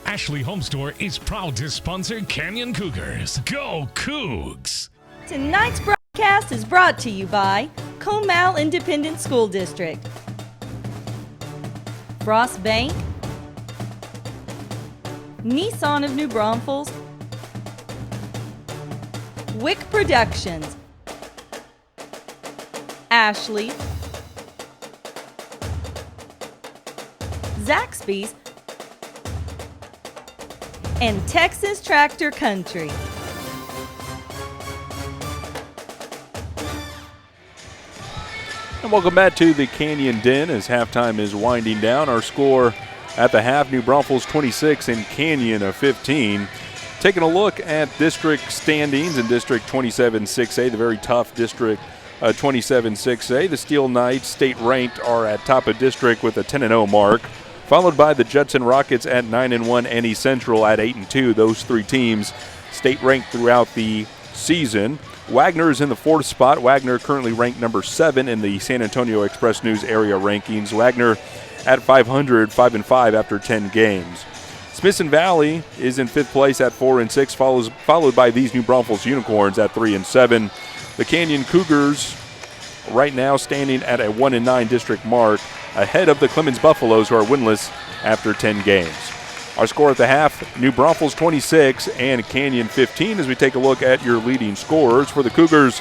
Ashley Home Store is proud to sponsor Canyon Cougars. Go Cougs! Tonight's broadcast is brought to you by Comal Independent School District, Frost Bank, Nissan of New Braunfels, Wick Productions, Ashley, Zaxby's, and Texas Tractor Country. And welcome back to the Canyon Den as halftime is winding down. Our score, At the half, New Braunfels 26 and Canyon 15. Taking a look at district standings in District 27-6A, the very tough District 27-6A. The Steel Knights, state ranked, are at top of district with a 10-0 mark, followed by the Judson Rockets at 9-1 and East Central at 8-2. Those three teams state ranked throughout the season. Wagner is in the 4th spot. Wagner currently ranked number 7 in the San Antonio Express News area rankings. Wagner at 500, 5-5 after 10 games. Smithson Valley is in 5th place at 4-6, followed by these New Braunfels Unicorns at 3-7. The Canyon Cougars right now standing at a 1-9 district mark, ahead of the Clemens Buffaloes, who are winless after 10 games. Our score at the half, New Braunfels 26 and Canyon 15. As we take a look at your leading scorers for the Cougars,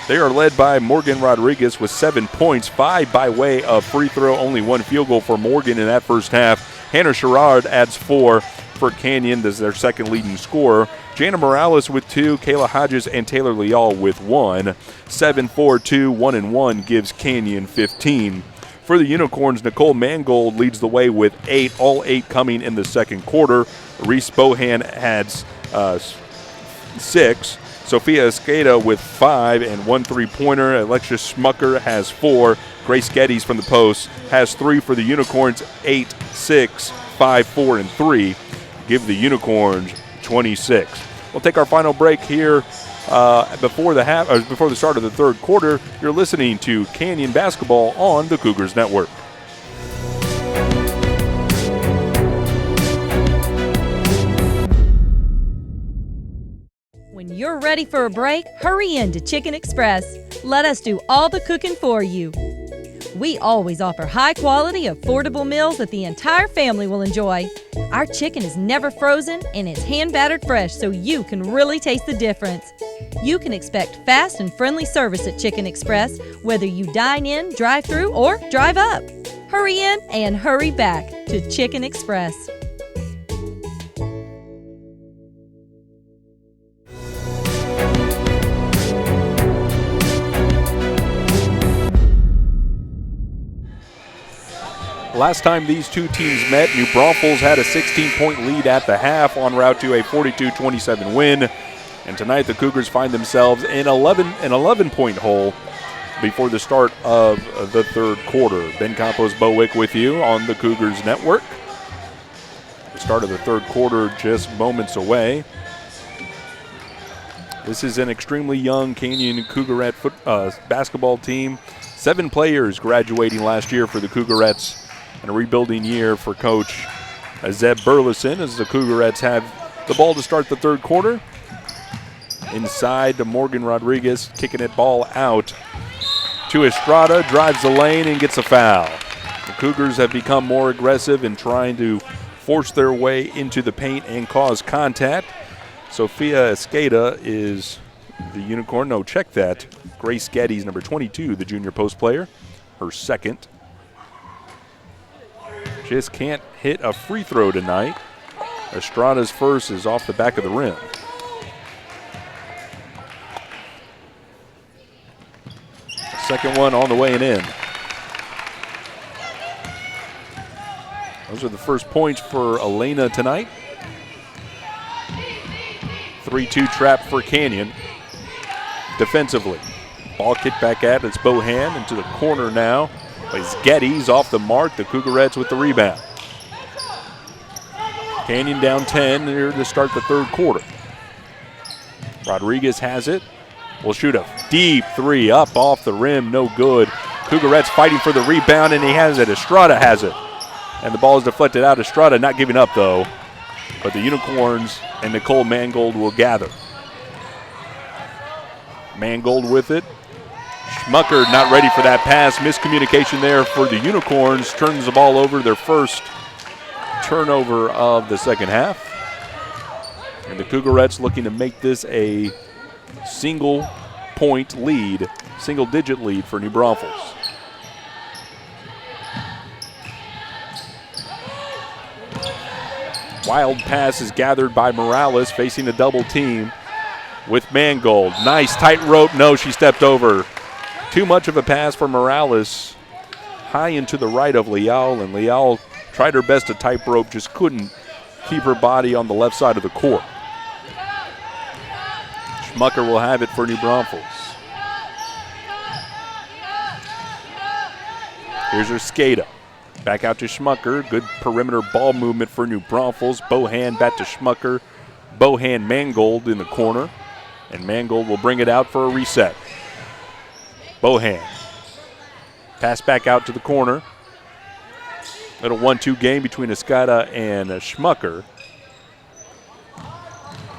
they are led by Morgan Rodriguez with 7 points, 5 by way of free throw, only 1 field goal for Morgan in that first half. Hannah Sherrard adds 4 for Canyon as their second leading scorer. Jana Morales with 2, Kayla Hodges and Taylor Leal with 1. 7-4, 2, 1-1 gives Canyon 15. For the Unicorns, Nicole Mangold leads the way with 8, all 8 coming in the second quarter. Reese Bohan adds 6. Sophia Escada with 5 and 1 3-pointer. Alexis Schmucker has 4. Grace Geddes from the post has 3 for the Unicorns. 8, 6, 5, 4, and 3 give the Unicorns 26. We'll take our final break here before the start of the third quarter. You're listening to Canyon Basketball on the Cougars Network. When you're ready for a break, hurry in to Chicken Express. Let us do all the cooking for you. We always offer high-quality, affordable meals that the entire family will enjoy. Our chicken is never frozen and is hand-battered fresh, so you can really taste the difference. You can expect fast and friendly service at Chicken Express, whether you dine in, drive through, or drive up. Hurry in and hurry back to Chicken Express. Last time these two teams met, New Braunfels had a 16-point lead at the half en route to a 42-27 win. And tonight the Cougars find themselves in an 11-point hole before the start of the third quarter. Ben Campos-Bowick with you on the Cougars Network. The start of the third quarter just moments away. This is an extremely young Canyon Cougarette basketball team. 7 players graduating last year for the Cougarettes, and a rebuilding year for Coach Zeb Burleson as the Cougarettes have the ball to start the third quarter. Inside to Morgan Rodriguez, kicking it ball out to Estrada, drives the lane and gets a foul. The Cougars have become more aggressive in trying to force their way into the paint and cause contact. Sophia Escada is the Unicorn. No, check that. Grace Geddes, number 22, the junior post player, her second. Just can't hit a free throw tonight. Estrada's first is off the back of the rim. Second one on the way and in. Those are the first points for Elena tonight. 3-2 trap for Canyon. Defensively, ball kicked back at it's Bohan into the corner now. It's Geddes off the mark. The Cougarettes with the rebound. Canyon down 10 here to start the third quarter. Rodriguez has it. Will shoot a deep 3 up off the rim. No good. Cougarettes fighting for the rebound, and he has it. Estrada has it. And the ball is deflected out. Estrada not giving up, though. But the Unicorns and Nicole Mangold will gather. Mangold with it. Schmucker not ready for that pass. Miscommunication there for the Unicorns. Turns the ball over, their first turnover of the second half. And the Cougarettes looking to make this a single-point lead, single-digit lead for New Braunfels. Wild pass is gathered by Morales, facing a double team with Mangold. Nice tight rope. No, she stepped over. Too much of a pass for Morales. High into the right of Leal, and Leal tried her best to tightrope, just couldn't keep her body on the left side of the court. Schmucker will have it for New Braunfels. Here's her skate up. Back out to Schmucker. Good perimeter ball movement for New Braunfels. Bohan back to Schmucker. Bohan Mangold in the corner. And Mangold will bring it out for a reset. Bohan. Pass back out to the corner. Little 1-2 game between Escada and Schmucker.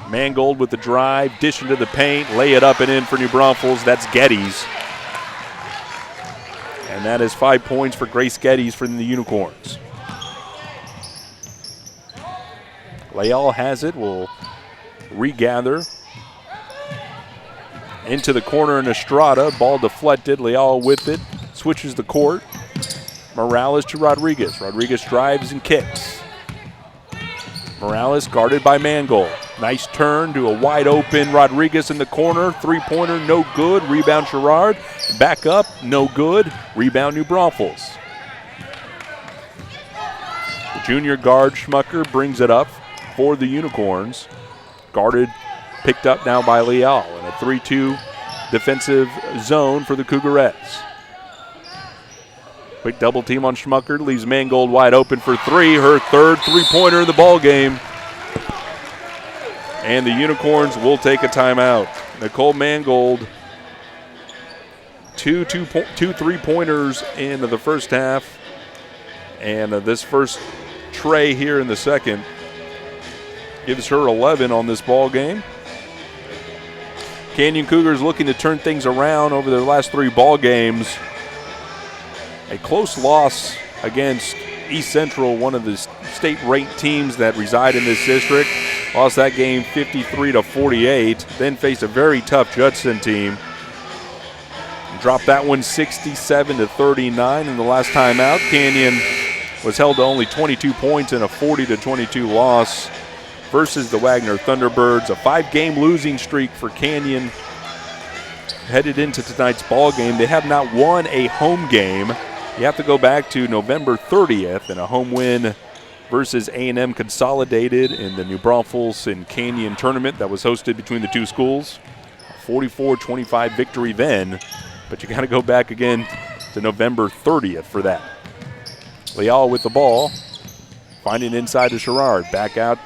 Mangold with the drive, dish into the paint, lay it up and in for New Braunfels. That's Geddes. And that is 5 points for Grace Geddes from the Unicorns. Leal has it, will regather. Into the corner in Estrada, ball deflected, Leal with it, switches the court. Morales to Rodriguez. Rodriguez drives and kicks. Morales guarded by Mangold. Nice turn to a wide open Rodriguez in the corner. Three-pointer, no good. Rebound Sherrard. Back up, no good. Rebound New Braunfels. The junior guard Schmucker brings it up for the Unicorns. Guarded, picked up now by Leal in a 3-2 defensive zone for the Cougarettes. Quick double team on Schmucker, leaves Mangold wide open for three. Her third three-pointer in the ball game. And the Unicorns will take a timeout. Nicole Mangold, two three-pointers in the first half. And this first tray here in the second gives her 11 on this ball game. Canyon Cougars looking to turn things around over their last three ball games. A close loss against East Central, one of the state-ranked teams that reside in this district. Lost that game 53-48. Then faced a very tough Judson team. Dropped that one 67-39 in the last time out. Canyon was held to only 22 points in a 40-22 loss versus the Wagner Thunderbirds. A 5-game losing streak for Canyon headed into tonight's ball game. They have not won a home game. You have to go back to November 30th in a home win versus A&M Consolidated in the New Braunfels and Canyon tournament that was hosted between the two schools. 44-25 victory then, but you got to go back again to November 30th for that. Leal with the ball, finding inside to Sherrard. Back out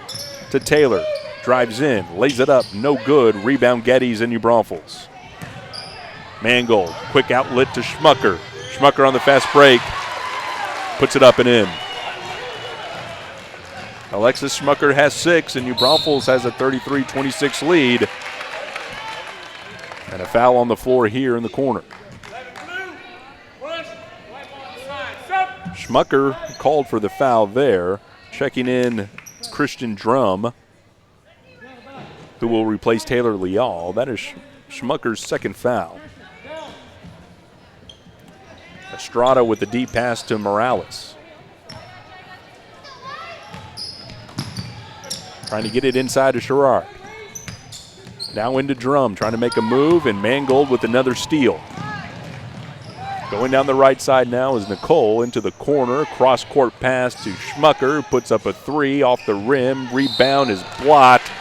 to Taylor. Drives in, lays it up, no good. Rebound Geddes in New Braunfels. Mangold, quick outlet to Schmucker. Schmucker on the fast break, puts it up and in. Alexis Schmucker has 6, and New Braunfels has a 33-26 lead. And a foul on the floor here in the corner. Schmucker called for the foul there. Checking in Christian Drum, who will replace Taylor Leal. That is Schmucker's second foul. Estrada with the deep pass to Morales. Trying to get it inside to Sherrard. Now into Drum, trying to make a move, and Mangold with another steal. Going down the right side now is Nicole into the corner. Cross-court pass to Schmucker, puts up a three off the rim. Rebound is blocked,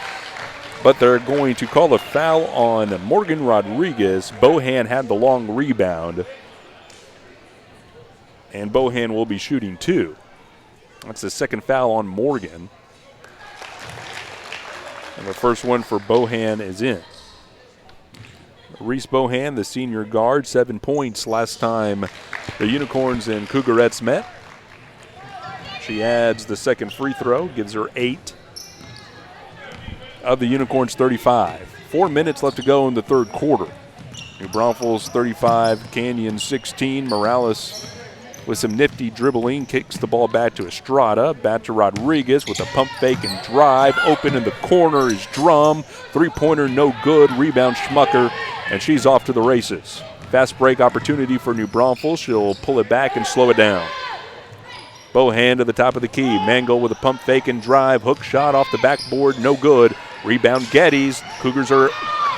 but they're going to call a foul on Morgan Rodriguez. Bohan had the long rebound, and Bohan will be shooting 2. That's the second foul on Morgan. And the first one for Bohan is in. Reese Bohan, the senior guard, 7 points last time the Unicorns and Cougarettes met. She adds the second free throw, gives her 8 of the Unicorns' 35. 4 minutes left to go in the third quarter. New Braunfels 35, Canyon 16. Morales with some nifty dribbling, kicks the ball back to Estrada, back to Rodriguez with a pump fake and drive. Open in the corner is Drum. Three-pointer no good. Rebound Schmucker, and she's off to the races. Fast break opportunity for New Braunfels. She'll pull it back and slow it down. Bohan to the top of the key. Mangold with a pump fake and drive. Hook shot off the backboard, no good. Rebound Geddes. Cougars are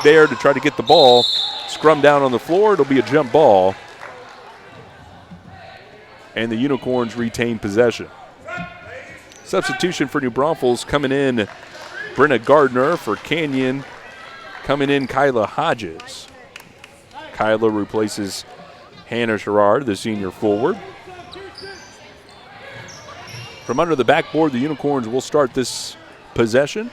there to try to get the ball. Scrum down on the floor. It'll be a jump ball. And the Unicorns retain possession. Substitution for New Braunfels coming in, Brenna Gardner. For Canyon, coming in Kyla Hodges. Kyla replaces Hannah Sherrard, the senior forward. From under the backboard, the Unicorns will start this possession.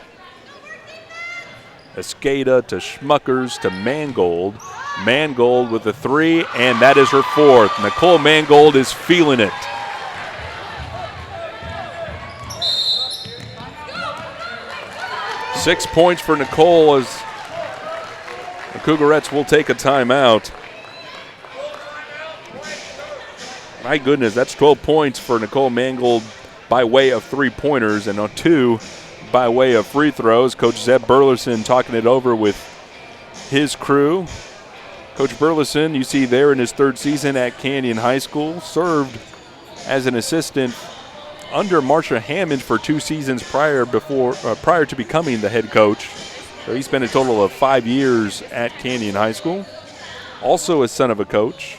Escada to Schmuckers to Mangold. Mangold with a 3, and that is her 4th. Nicole Mangold is feeling it. Six points for Nicole as the Cougarettes will take a timeout. My goodness, that's 12 points for Nicole Mangold by way of 3-pointers, and on 2 by way of free throws. Coach Zeb Burleson talking it over with his crew. Coach Burleson, you see there in his 3rd season at Canyon High School, served as an assistant under Marsha Hammond for 2 seasons prior to becoming the head coach. So he spent a total of 5 years at Canyon High School. Also a son of a coach.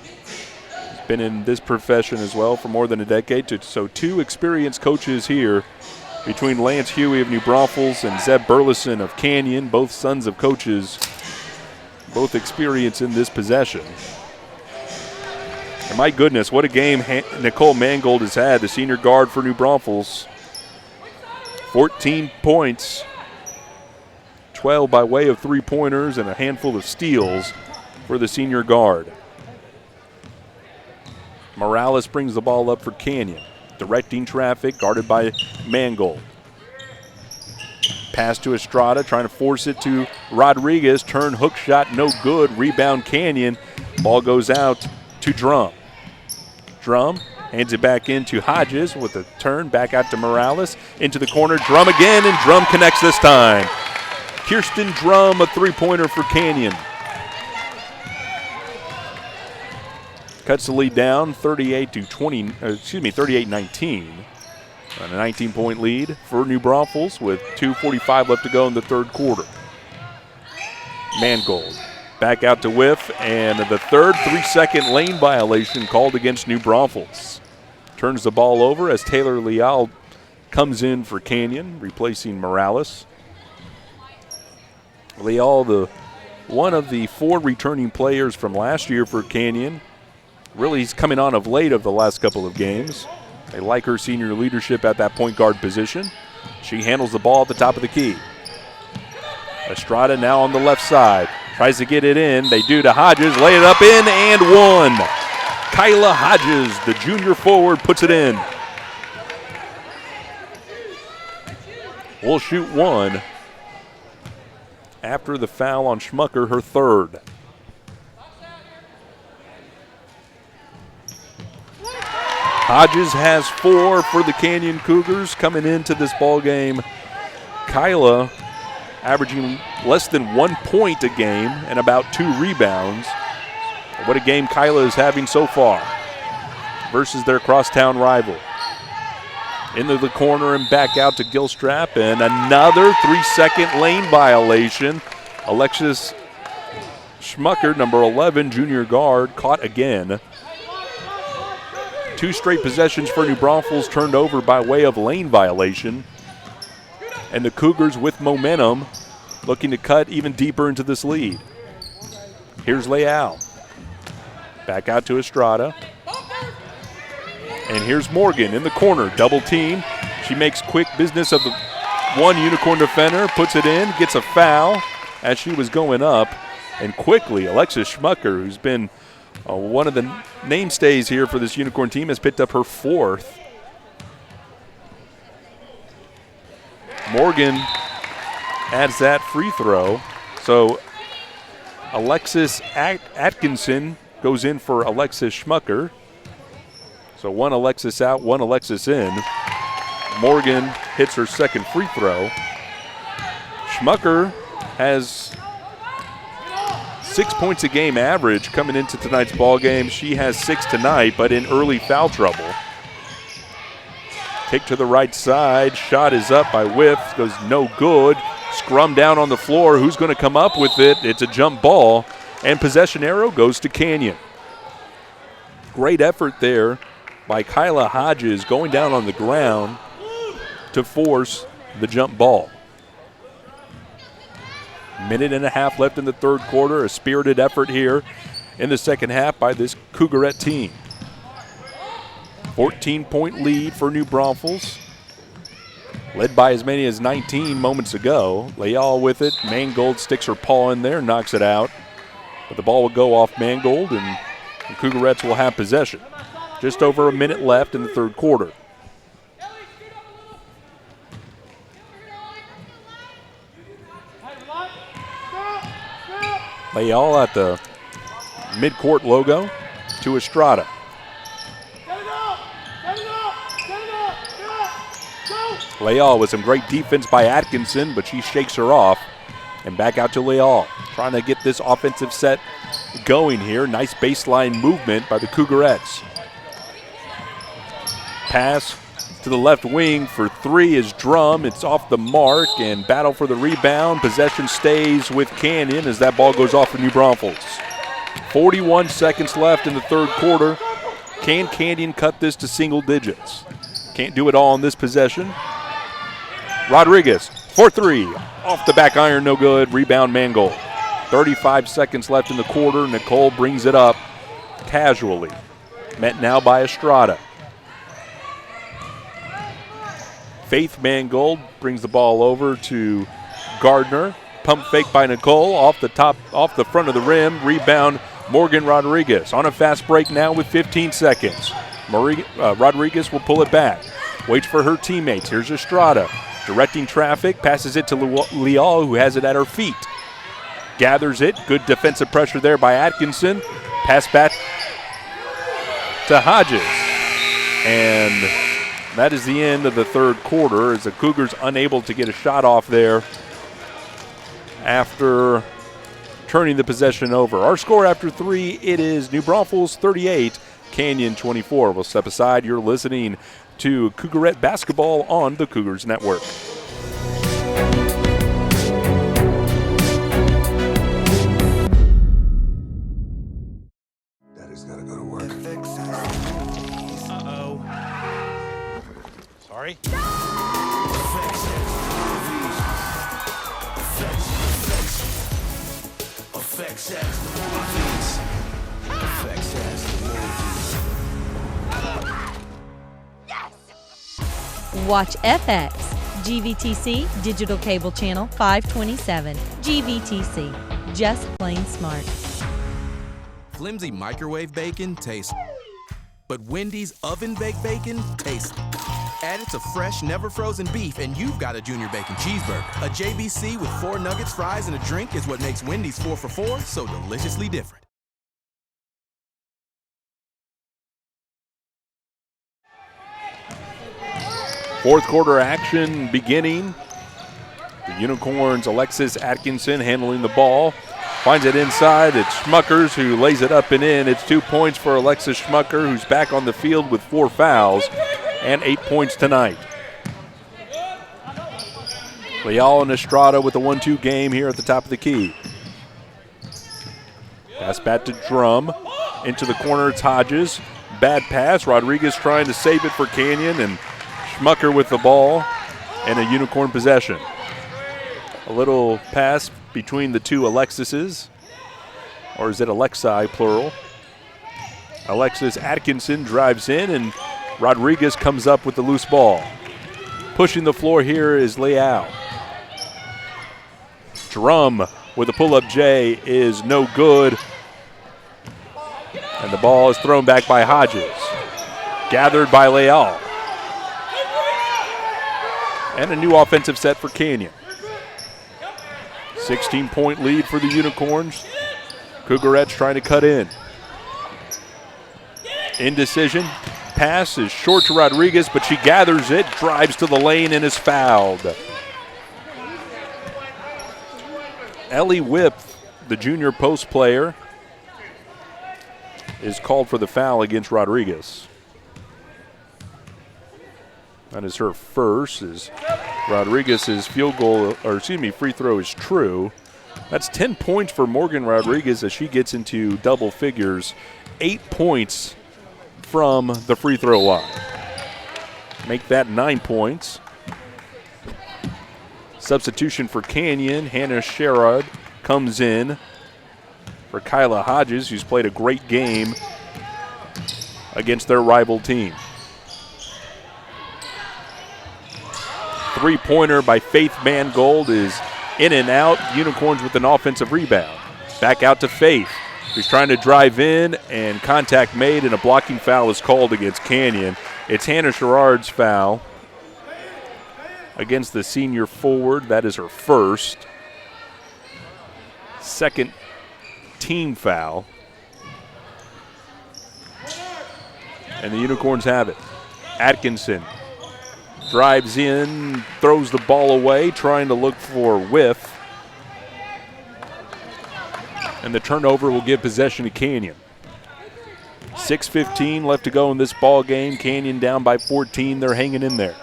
He's been in this profession as well for more than a decade. So 2 experienced coaches here between Lance Huey of New Braunfels and Zeb Burleson of Canyon, both sons of coaches, both experienced in this possession. And my goodness, what a game Nicole Mangold has had, the senior guard for New Braunfels. 14 points, 12 by way of 3-pointers, and a handful of steals for the senior guard. Morales brings the ball up for Canyon. Directing traffic, guarded by Mangold. Pass to Estrada, trying to force it to Rodriguez. Turn, hook shot, no good. Rebound Canyon. Ball goes out to Drum. Drum hands it back into Hodges with a turn, back out to Morales. Into the corner, Drum again, and Drum connects this time. Kirsten Drum, a 3-pointer for Canyon. Cuts the lead down 38-19. And a 19-point lead for New Braunfels with 2:45 left to go in the 3rd quarter. Mangold back out to whiff, and the 3rd 3-second lane violation called against New Braunfels. Turns the ball over as Taylor Leal comes in for Canyon, replacing Morales. Leal, one of the 4 returning players from last year for Canyon. Really, he's coming on of late of the last couple of games. They like her senior leadership at that point guard position. She handles the ball at the top of the key. Estrada now on the left side. Tries to get it in. They do to Hodges. Lay it up in and 1. Kyla Hodges, the junior forward, puts it in. Will shoot 1 after the foul on Schmucker, her 3rd. Hodges has 4 for the Canyon Cougars coming into this ball game. Kyla averaging less than 1 point a game and about 2 rebounds. What a game Kyla is having so far versus their crosstown rival. Into the corner and back out to Gilstrap, and another 3-second lane violation. Alexis Schmucker, number 11, junior guard, caught again. 2 straight possessions for New Braunfels turned over by way of lane violation. And the Cougars with momentum looking to cut even deeper into this lead. Here's Leal. Back out to Estrada. And here's Morgan in the corner, double team. She makes quick business of the 1 Unicorn defender, puts it in, gets a foul as she was going up. And quickly, Alexis Schmucker, who's been one of the mainstays here for this Unicorn team, has picked up her 4th. Morgan adds that free throw. So Alexis Atkinson goes in for Alexis Schmucker. So 1 Alexis out, 1 Alexis in. Morgan hits her 2nd free throw. Schmucker has 6 points a game average coming into tonight's ball game. She has 6 tonight, but in early foul trouble. Kick to the right side. Shot is up by Whiff. Goes no good. Scrum down on the floor. Who's going to come up with it? It's a jump ball. And possession arrow goes to Canyon. Great effort there by Kyla Hodges going down on the ground. to force the jump ball. Minute and a half left in the third quarter. A spirited effort here in the second half by this Cougarette team. 14-point lead for New Braunfels. Led by as many as 19 moments ago. Leal with it. Mangold sticks her paw in there, knocks it out. But the ball will go off Mangold, and the Cougarettes will have possession. Just over a minute left in the third quarter. Leal at the midcourt logo to Estrada. Leal with some great defense by Atkinson, but she shakes her off. And back out to Leal, trying to get this offensive set going here. Nice baseline movement by the Cougarettes. Pass to the left wing for three is Drum. It's off the mark, and battle for the rebound. Possession stays with Canyon as that ball goes off for New Braunfels. 41 seconds left in the third quarter. Can Canyon cut this to single digits? Can't do it all in this possession. Rodriguez for three. Off the back iron, no good. Rebound Mangold. 35 seconds left in the quarter. Nicole brings it up casually. Met now by Estrada. Faith Mangold brings the ball over to Gardner. Pump fake by Nicole off the front of the rim. Rebound Morgan Rodriguez on a fast break now with 15 seconds. Rodriguez will pull it back. Waits for her teammates. Here's Estrada. Directing traffic, passes it to Leal, who has it at her feet. Gathers it. Good defensive pressure there by Atkinson. Pass back to Hodges. And that is the end of the third quarter as the Cougars unable to get a shot off there after turning the possession over. Our score after three, it is New Braunfels 38, Canyon 24. We'll step aside. You're listening to Cougarette basketball on the Cougars Network. Daddy's gotta go to work. Uh-oh. Sorry? Watch FX, GVTC, Digital Cable Channel 527. GVTC, just plain smart. Flimsy microwave bacon tastes, but Wendy's oven-baked bacon tastes. Add it to fresh, never-frozen beef, and you've got a Junior Bacon Cheeseburger. A JBC with 4 nuggets, fries, and a drink is what makes Wendy's 4 for $4 so deliciously different. Fourth quarter action beginning. The Unicorns, Alexis Atkinson handling the ball. Finds it inside. It's Schmuckers who lays it up and in. It's 2 points for Alexis Schmucker, who's back on the field with 4 fouls and 8 points tonight. Leal and Estrada with a 1-2 game here at the top of the key. Pass back to Drum. Into the corner, it's Hodges. Bad pass. Rodriguez trying to save it for Canyon, and Schmucker with the ball and a Unicorn possession. A little pass between the two Alexises, or is it Alexi plural? Alexis Atkinson drives in, and Rodriguez comes up with the loose ball. Pushing the floor here is Leal. Drum with a pull-up J is no good. And the ball is thrown back by Hodges. Gathered by Leal. And a new offensive set for Canyon. 16-point lead for the Unicorns. Cougarettes trying to cut in. Indecision. Pass is short to Rodriguez, but she gathers it, drives to the lane, and is fouled. Ellie Whip, the junior post player, is called for the foul against Rodriguez. That is her first, as Rodriguez's free throw is true. That's 10 points for Morgan Rodriguez as she gets into double figures. 8 points from the free throw line. Make that 9 points. Substitution for Canyon. Hannah Sherrod comes in for Kyla Hodges, who's played a great game against their rival team. Three-pointer by Faith Mangold is in and out. Unicorns with an offensive rebound. Back out to Faith. He's trying to drive in, and contact made, and a blocking foul is called against Canyon. It's Hannah Sherrod's foul against the senior forward. That is her first. Second team foul. And the Unicorns have it. Atkinson drives in, throws the ball away, trying to look for a whiff. And the turnover will give possession to Canyon. 6:15 left to go in this ball game. Canyon down by 14. They're hanging in there.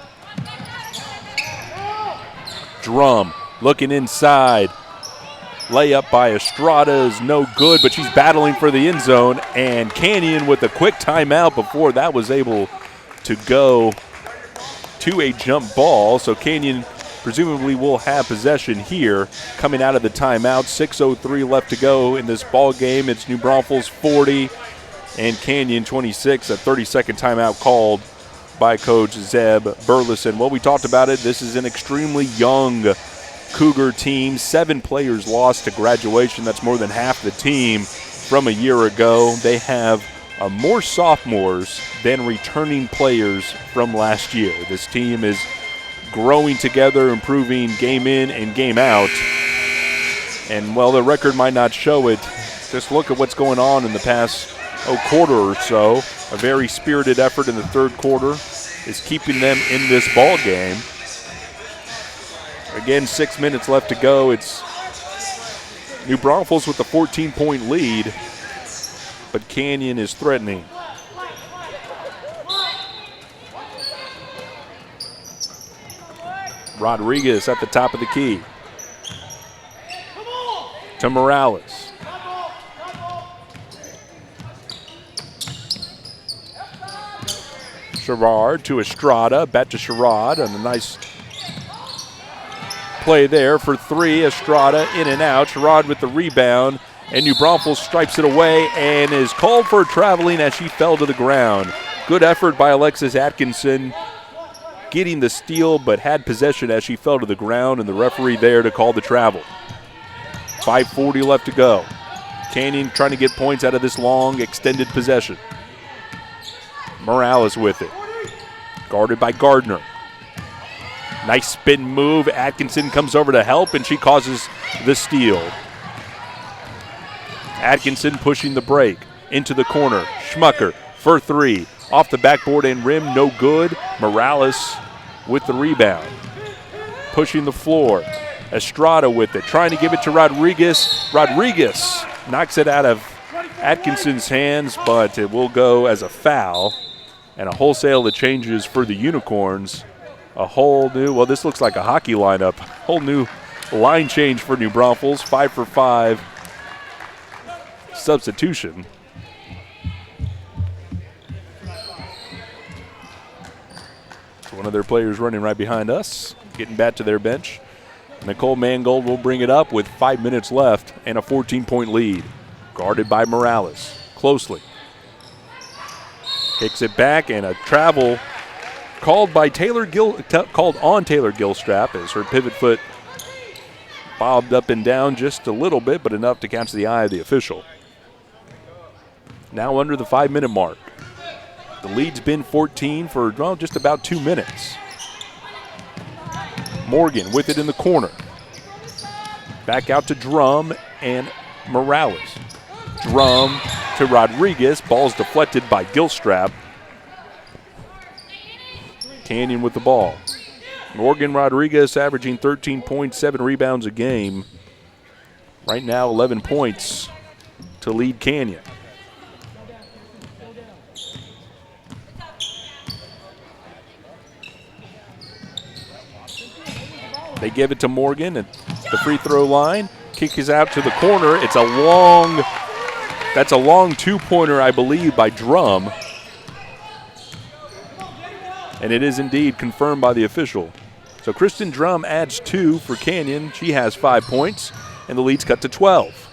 Drum looking inside. Layup by Estrada is no good, but she's battling for the end zone. And Canyon with a quick timeout before that was able to go to a jump ball. So Canyon presumably will have possession here coming out of the timeout. 6:03 left to go in this ball game. It's New Braunfels 40 and Canyon 26. A 30-second timeout called by Coach Zeb Burleson. Well, we talked about it. This is an extremely young Cougar team. 7 players lost to graduation. That's more than half the team from a year ago. They have more sophomores than returning players from last year. This team is growing together, improving game in and game out. And while the record might not show it, just look at what's going on in the past quarter or so. A very spirited effort in the third quarter is keeping them in this ball game. Again, 6 minutes left to go. It's New Braunfels with a 14-point lead, but Canyon is threatening. Rodriguez at the top of the key. To Morales. Sherrod to Estrada. Back to Sherrod on a nice play there for 3. Estrada in and out. Sherrod with the rebound. And New Braunfels stripes it away and is called for traveling as she fell to the ground. Good effort by Alexis Atkinson, getting the steal, but had possession as she fell to the ground, and the referee there to call the travel. 5:40 left to go. Canyon trying to get points out of this long, extended possession. Morales with it. Guarded by Gardner. Nice spin move. Atkinson comes over to help, and she causes the steal. Atkinson pushing the break into the corner. Schmucker for 3. Off the backboard and rim, no good. Morales with the rebound. Pushing the floor. Estrada with it, trying to give it to Rodriguez. Rodriguez knocks it out of Atkinson's hands, but it will go as a foul. And a wholesale of changes for the Unicorns. A whole new, well, this looks like a hockey lineup. Whole new line change for New Braunfels. 5 for 5 substitution. So one of their players running right behind us, getting back to their bench. Nicole Mangold will bring it up with 5 minutes left and a 14-point lead. Guarded by Morales closely. Kicks it back, and a travel called on Taylor Gilstrap as her pivot foot bobbed up and down just a little bit, but enough to catch the eye of the official. Now under the 5-minute mark. The lead's been 14 for, well, just about 2 minutes. Morgan with it in the corner. Back out to Drum and Morales. Drum to Rodriguez. Ball's deflected by Gilstrap. Canyon with the ball. Morgan Rodriguez averaging 13.7 rebounds a game. Right now 11 points to lead Canyon. They give it to Morgan at the free throw line. Kick is out to the corner. It's that's a long two-pointer, I believe, by Drum. And it is indeed confirmed by the official. So Kristen Drum adds 2 for Canyon. She has 5 points, and the lead's cut to 12.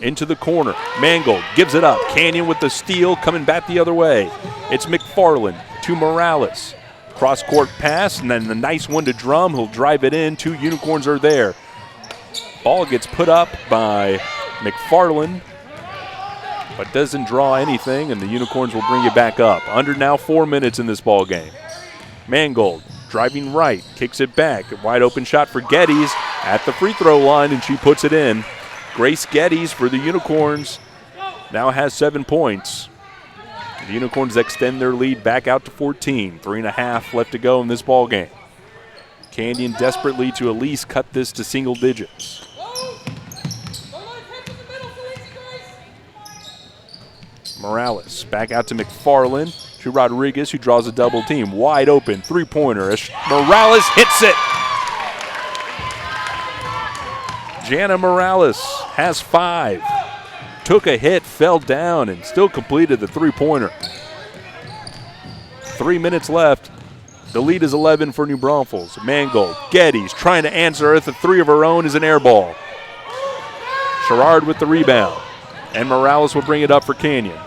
Into the corner. Mangold gives it up. Canyon with the steal, coming back the other way. It's McFarland to Morales. Cross-court pass, and then the nice one to Drum. He'll drive it in. 2 Unicorns are there. Ball gets put up by McFarland, but doesn't draw anything, and the Unicorns will bring it back up. Under now 4 minutes in this ball game. Mangold driving right, kicks it back. A wide open shot for Geddes at the free throw line, and she puts it in. Grace Geddes for the Unicorns now has 7 points. The Unicorns extend their lead back out to 14. 3.5 left to go in this ball game. Canyon desperately to at least cut this to single digits. Morales back out to McFarland, to Rodriguez, who draws a double team. Wide open, three-pointer. Morales hits it. Jana Morales has 5. Took a hit, fell down, and still completed the three-pointer. 3 minutes left. The lead is 11 for New Braunfels. Mangold, Geddes trying to answer it. The 3 of her own is an air ball. Sherrard with the rebound. And Morales will bring it up for Canyon.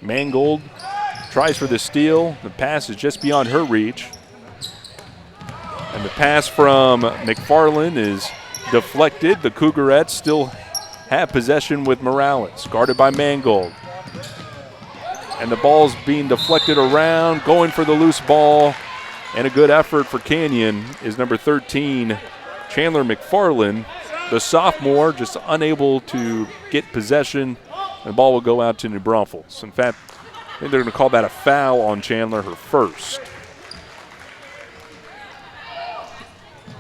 Mangold tries for the steal. The pass is just beyond her reach. And the pass from McFarland is deflected. The Cougarettes still have possession with Morales, guarded by Mangold. And the ball's being deflected around, going for the loose ball. And a good effort for Canyon is number 13, Chandler McFarland. The sophomore just unable to get possession. The ball will go out to New Braunfels. In fact, I think they're going to call that a foul on Chandler, her first.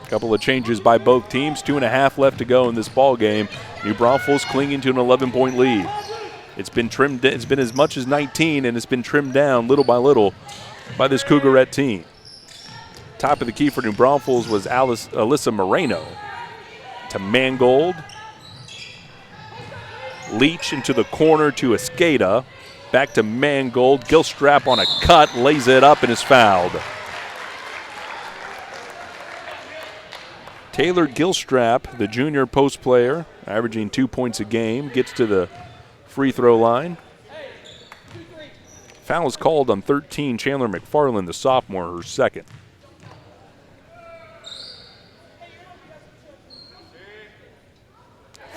A couple of changes by both teams. 2.5 left to go in this ball game. New Braunfels clinging to an 11-point lead. It's been trimmed. It's been as much as 19, and it's been trimmed down little by little by this Cougarette team. Top of the key for New Braunfels was Alyssa Moreno. To Mangold. Leach into the corner to Escada. Back to Mangold. Gilstrap on a cut, lays it up and is fouled. Taylor Gilstrap, the junior post player, averaging 2 points a game, gets to the free throw line. Foul is called on 13, Chandler McFarland, the sophomore, her second.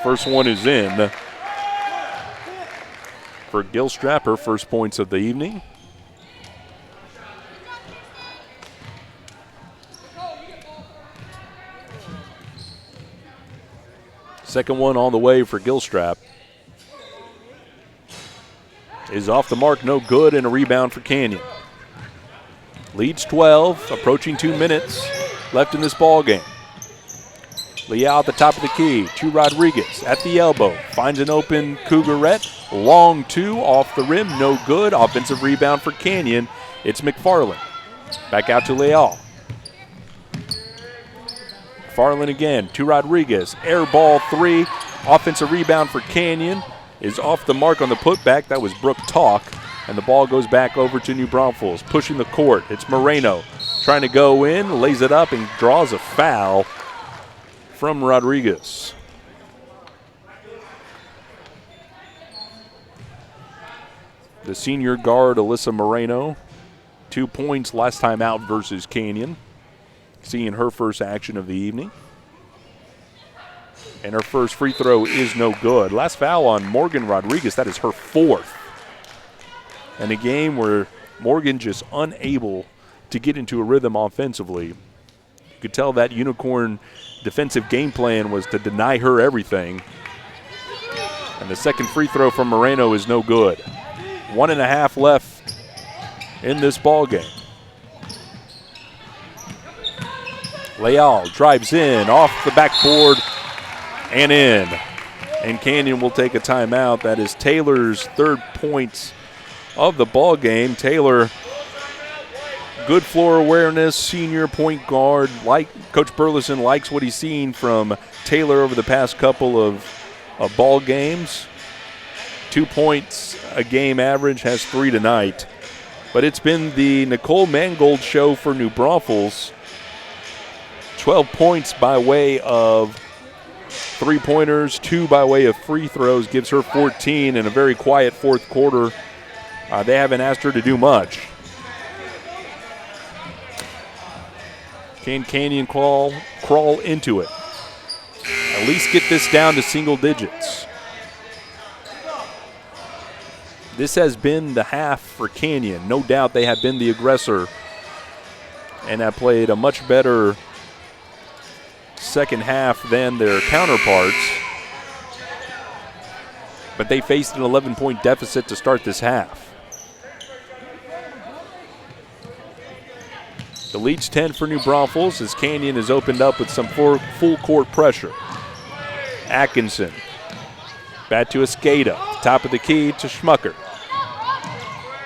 First one is in for Gilstrap, her first points of the evening. Second one on the way for Gilstrap. Is off the mark, no good, and a rebound for Canyon. Leads 12, approaching 2 minutes left in this ball game. Leal at the top of the key to Rodriguez at the elbow. Finds an open Cougarette. Long 2 off the rim, no good. Offensive rebound for Canyon. It's McFarland. Back out to Leal. McFarland again to Rodriguez. Air ball 3. Offensive rebound for Canyon is off the mark on the putback. That was Brooke Talk. And the ball goes back over to New Braunfels. Pushing the court. It's Moreno trying to go in, lays it up, and draws a foul from Rodriguez. The senior guard, Alyssa Moreno, 2 points last time out versus Canyon. Seeing her first action of the evening. And her first free throw is no good. Last foul on Morgan Rodriguez, that is her 4th. And a game where Morgan just unable to get into a rhythm offensively. You could tell that Unicorn defensive game plan was to deny her everything. And the second free throw from Moreno is no good. 1.5 left in this ball game. Leal drives in, off the backboard, and in. And Canyon will take a timeout. That is Taylor's 3rd points of the ball game. Taylor, good floor awareness, senior point guard. Like Coach Burleson likes what he's seen from Taylor over the past couple of ball games. 2 points a game average, has 3 tonight. But it's been the Nicole Mangold show for New Braunfels. 12 points by way of three-pointers, 2 by way of free throws, gives her 14 in a very quiet fourth quarter. They haven't asked her to do much. Can Canyon crawl into it? At least get this down to single digits. This has been the half for Canyon. No doubt they have been the aggressor and have played a much better second half than their counterparts. But they faced an 11-point deficit to start this half. The lead's 10 for New Braunfels as Canyon is opened up with some full court pressure. Atkinson, back to Escada, top of the key to Schmucker.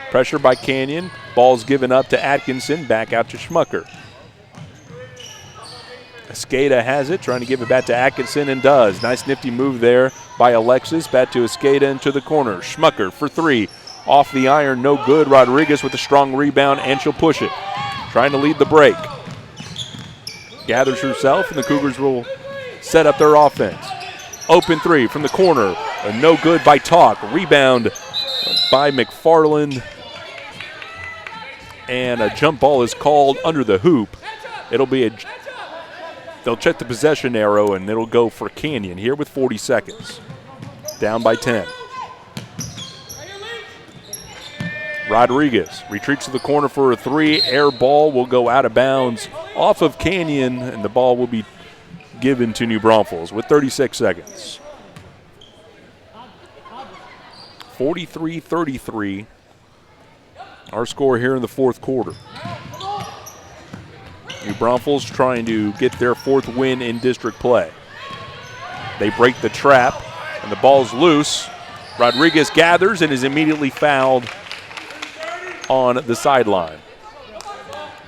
Pressure by Canyon, ball's given up to Atkinson, back out to Schmucker. Escada has it, trying to give it back to Atkinson, and does. Nice nifty move there by Alexis, back to Escada into the corner. Schmucker for 3, off the iron, no good. Rodriguez with a strong rebound, and she'll push it. Trying to lead the break. Gathers herself, and the Cougars will set up their offense. Open 3 from the corner. No good by Talk. Rebound by McFarland. And a jump ball is called under the hoop. They'll check the possession arrow, and it'll go for Canyon here with 40 seconds. Down by 10. Rodriguez retreats to the corner for a 3. Air ball will go out of bounds off of Canyon, and the ball will be given to New Braunfels with 36 seconds. 43-33, our score here in the fourth quarter. New Braunfels trying to get their 4th win in district play. They break the trap, and the ball's loose. Rodriguez gathers and is immediately fouled on the sideline.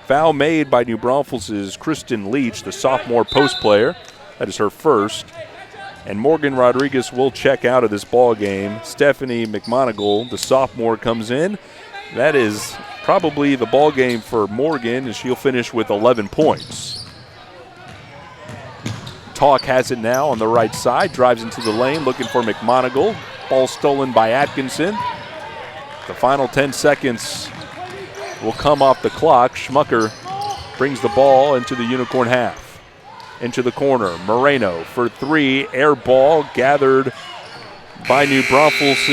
Foul made by New Braunfels' Kristen Leach, the sophomore post player. That is her first. And Morgan Rodriguez will check out of this ball game. Stephanie McMonigal, the sophomore, comes in. That is probably the ball game for Morgan, and she'll finish with 11 points. Talk has it now on the right side, drives into the lane looking for McMonigal. Ball stolen by Atkinson. The final 10 seconds will come off the clock. Schmucker brings the ball into the Unicorn half. Into the corner, Moreno for 3. Air ball gathered by New Braunfels'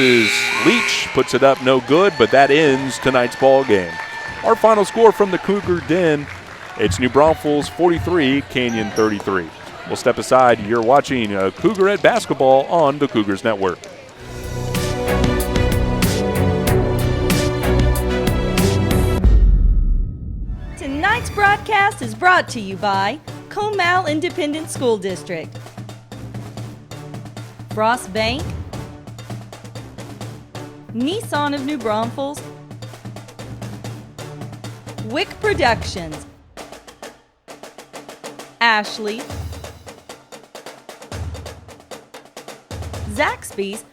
Leach. Puts it up, no good, but that ends tonight's ball game. Our final score from the Cougar Den, it's New Braunfels 43, Canyon 33. We'll step aside. You're watching Cougar Ed Basketball on the Cougars Network. Tonight's broadcast is brought to you by Comal Independent School District, Frost Bank, Nissan of New Braunfels, Wick Productions, Ashley, Zaxby's,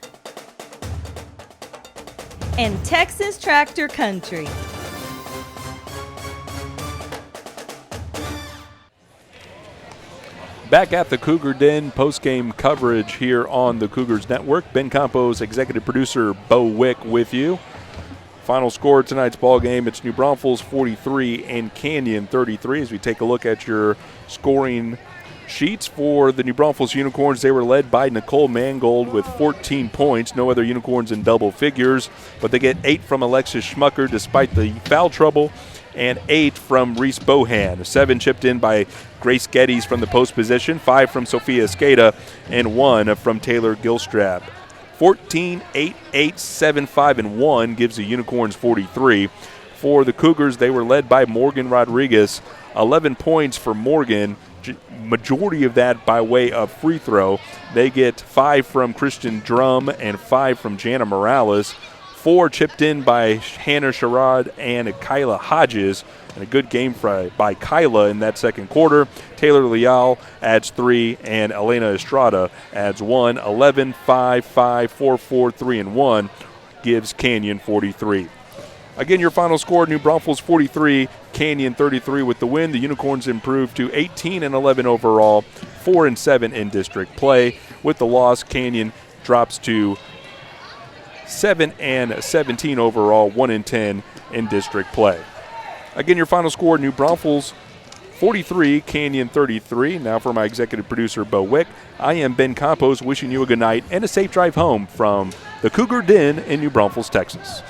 and Texas Tractor Country. Back at the Cougar Den, post-game coverage here on the Cougars Network. Ben Campos, executive producer Bo Wick with you. Final score of tonight's ball game, it's New Braunfels 43 and Canyon 33. As we take a look at your scoring sheets for the New Braunfels Unicorns, they were led by Nicole Mangold with 14 points. No other Unicorns in double figures, but they get 8 from Alexis Schmucker despite the foul trouble, and 8 from Reese Bohan. 7 chipped in by Grace Geddes from the post position, 5 from Sophia Escada, and 1 from Taylor Gilstrap. 14, 8, 8, 7, 5, and 1 gives the Unicorns 43. For the Cougars, they were led by Morgan Rodriguez. 11 points for Morgan, majority of that by way of free throw. They get 5 from Christian Drum and 5 from Jana Morales. 4 chipped in by Hannah Sherrod and Kyla Hodges. And a good game by Kyla in that second quarter. Taylor Leal adds 3, and Elena Estrada adds 1. 11, 5, 5, 4, 4, 3, and 1 gives Canyon 43. Again, your final score, New Braunfels 43, Canyon 33 with the win. The Unicorns improved to 18-11 overall, 4-7 in district play. With the loss, Canyon drops to 7-17 overall, 1-10 in district play. Again, your final score, New Braunfels 43, Canyon 33. Now for my executive producer, Bo Wick, I am Ben Campos wishing you a good night and a safe drive home from the Cougar Den in New Braunfels, Texas.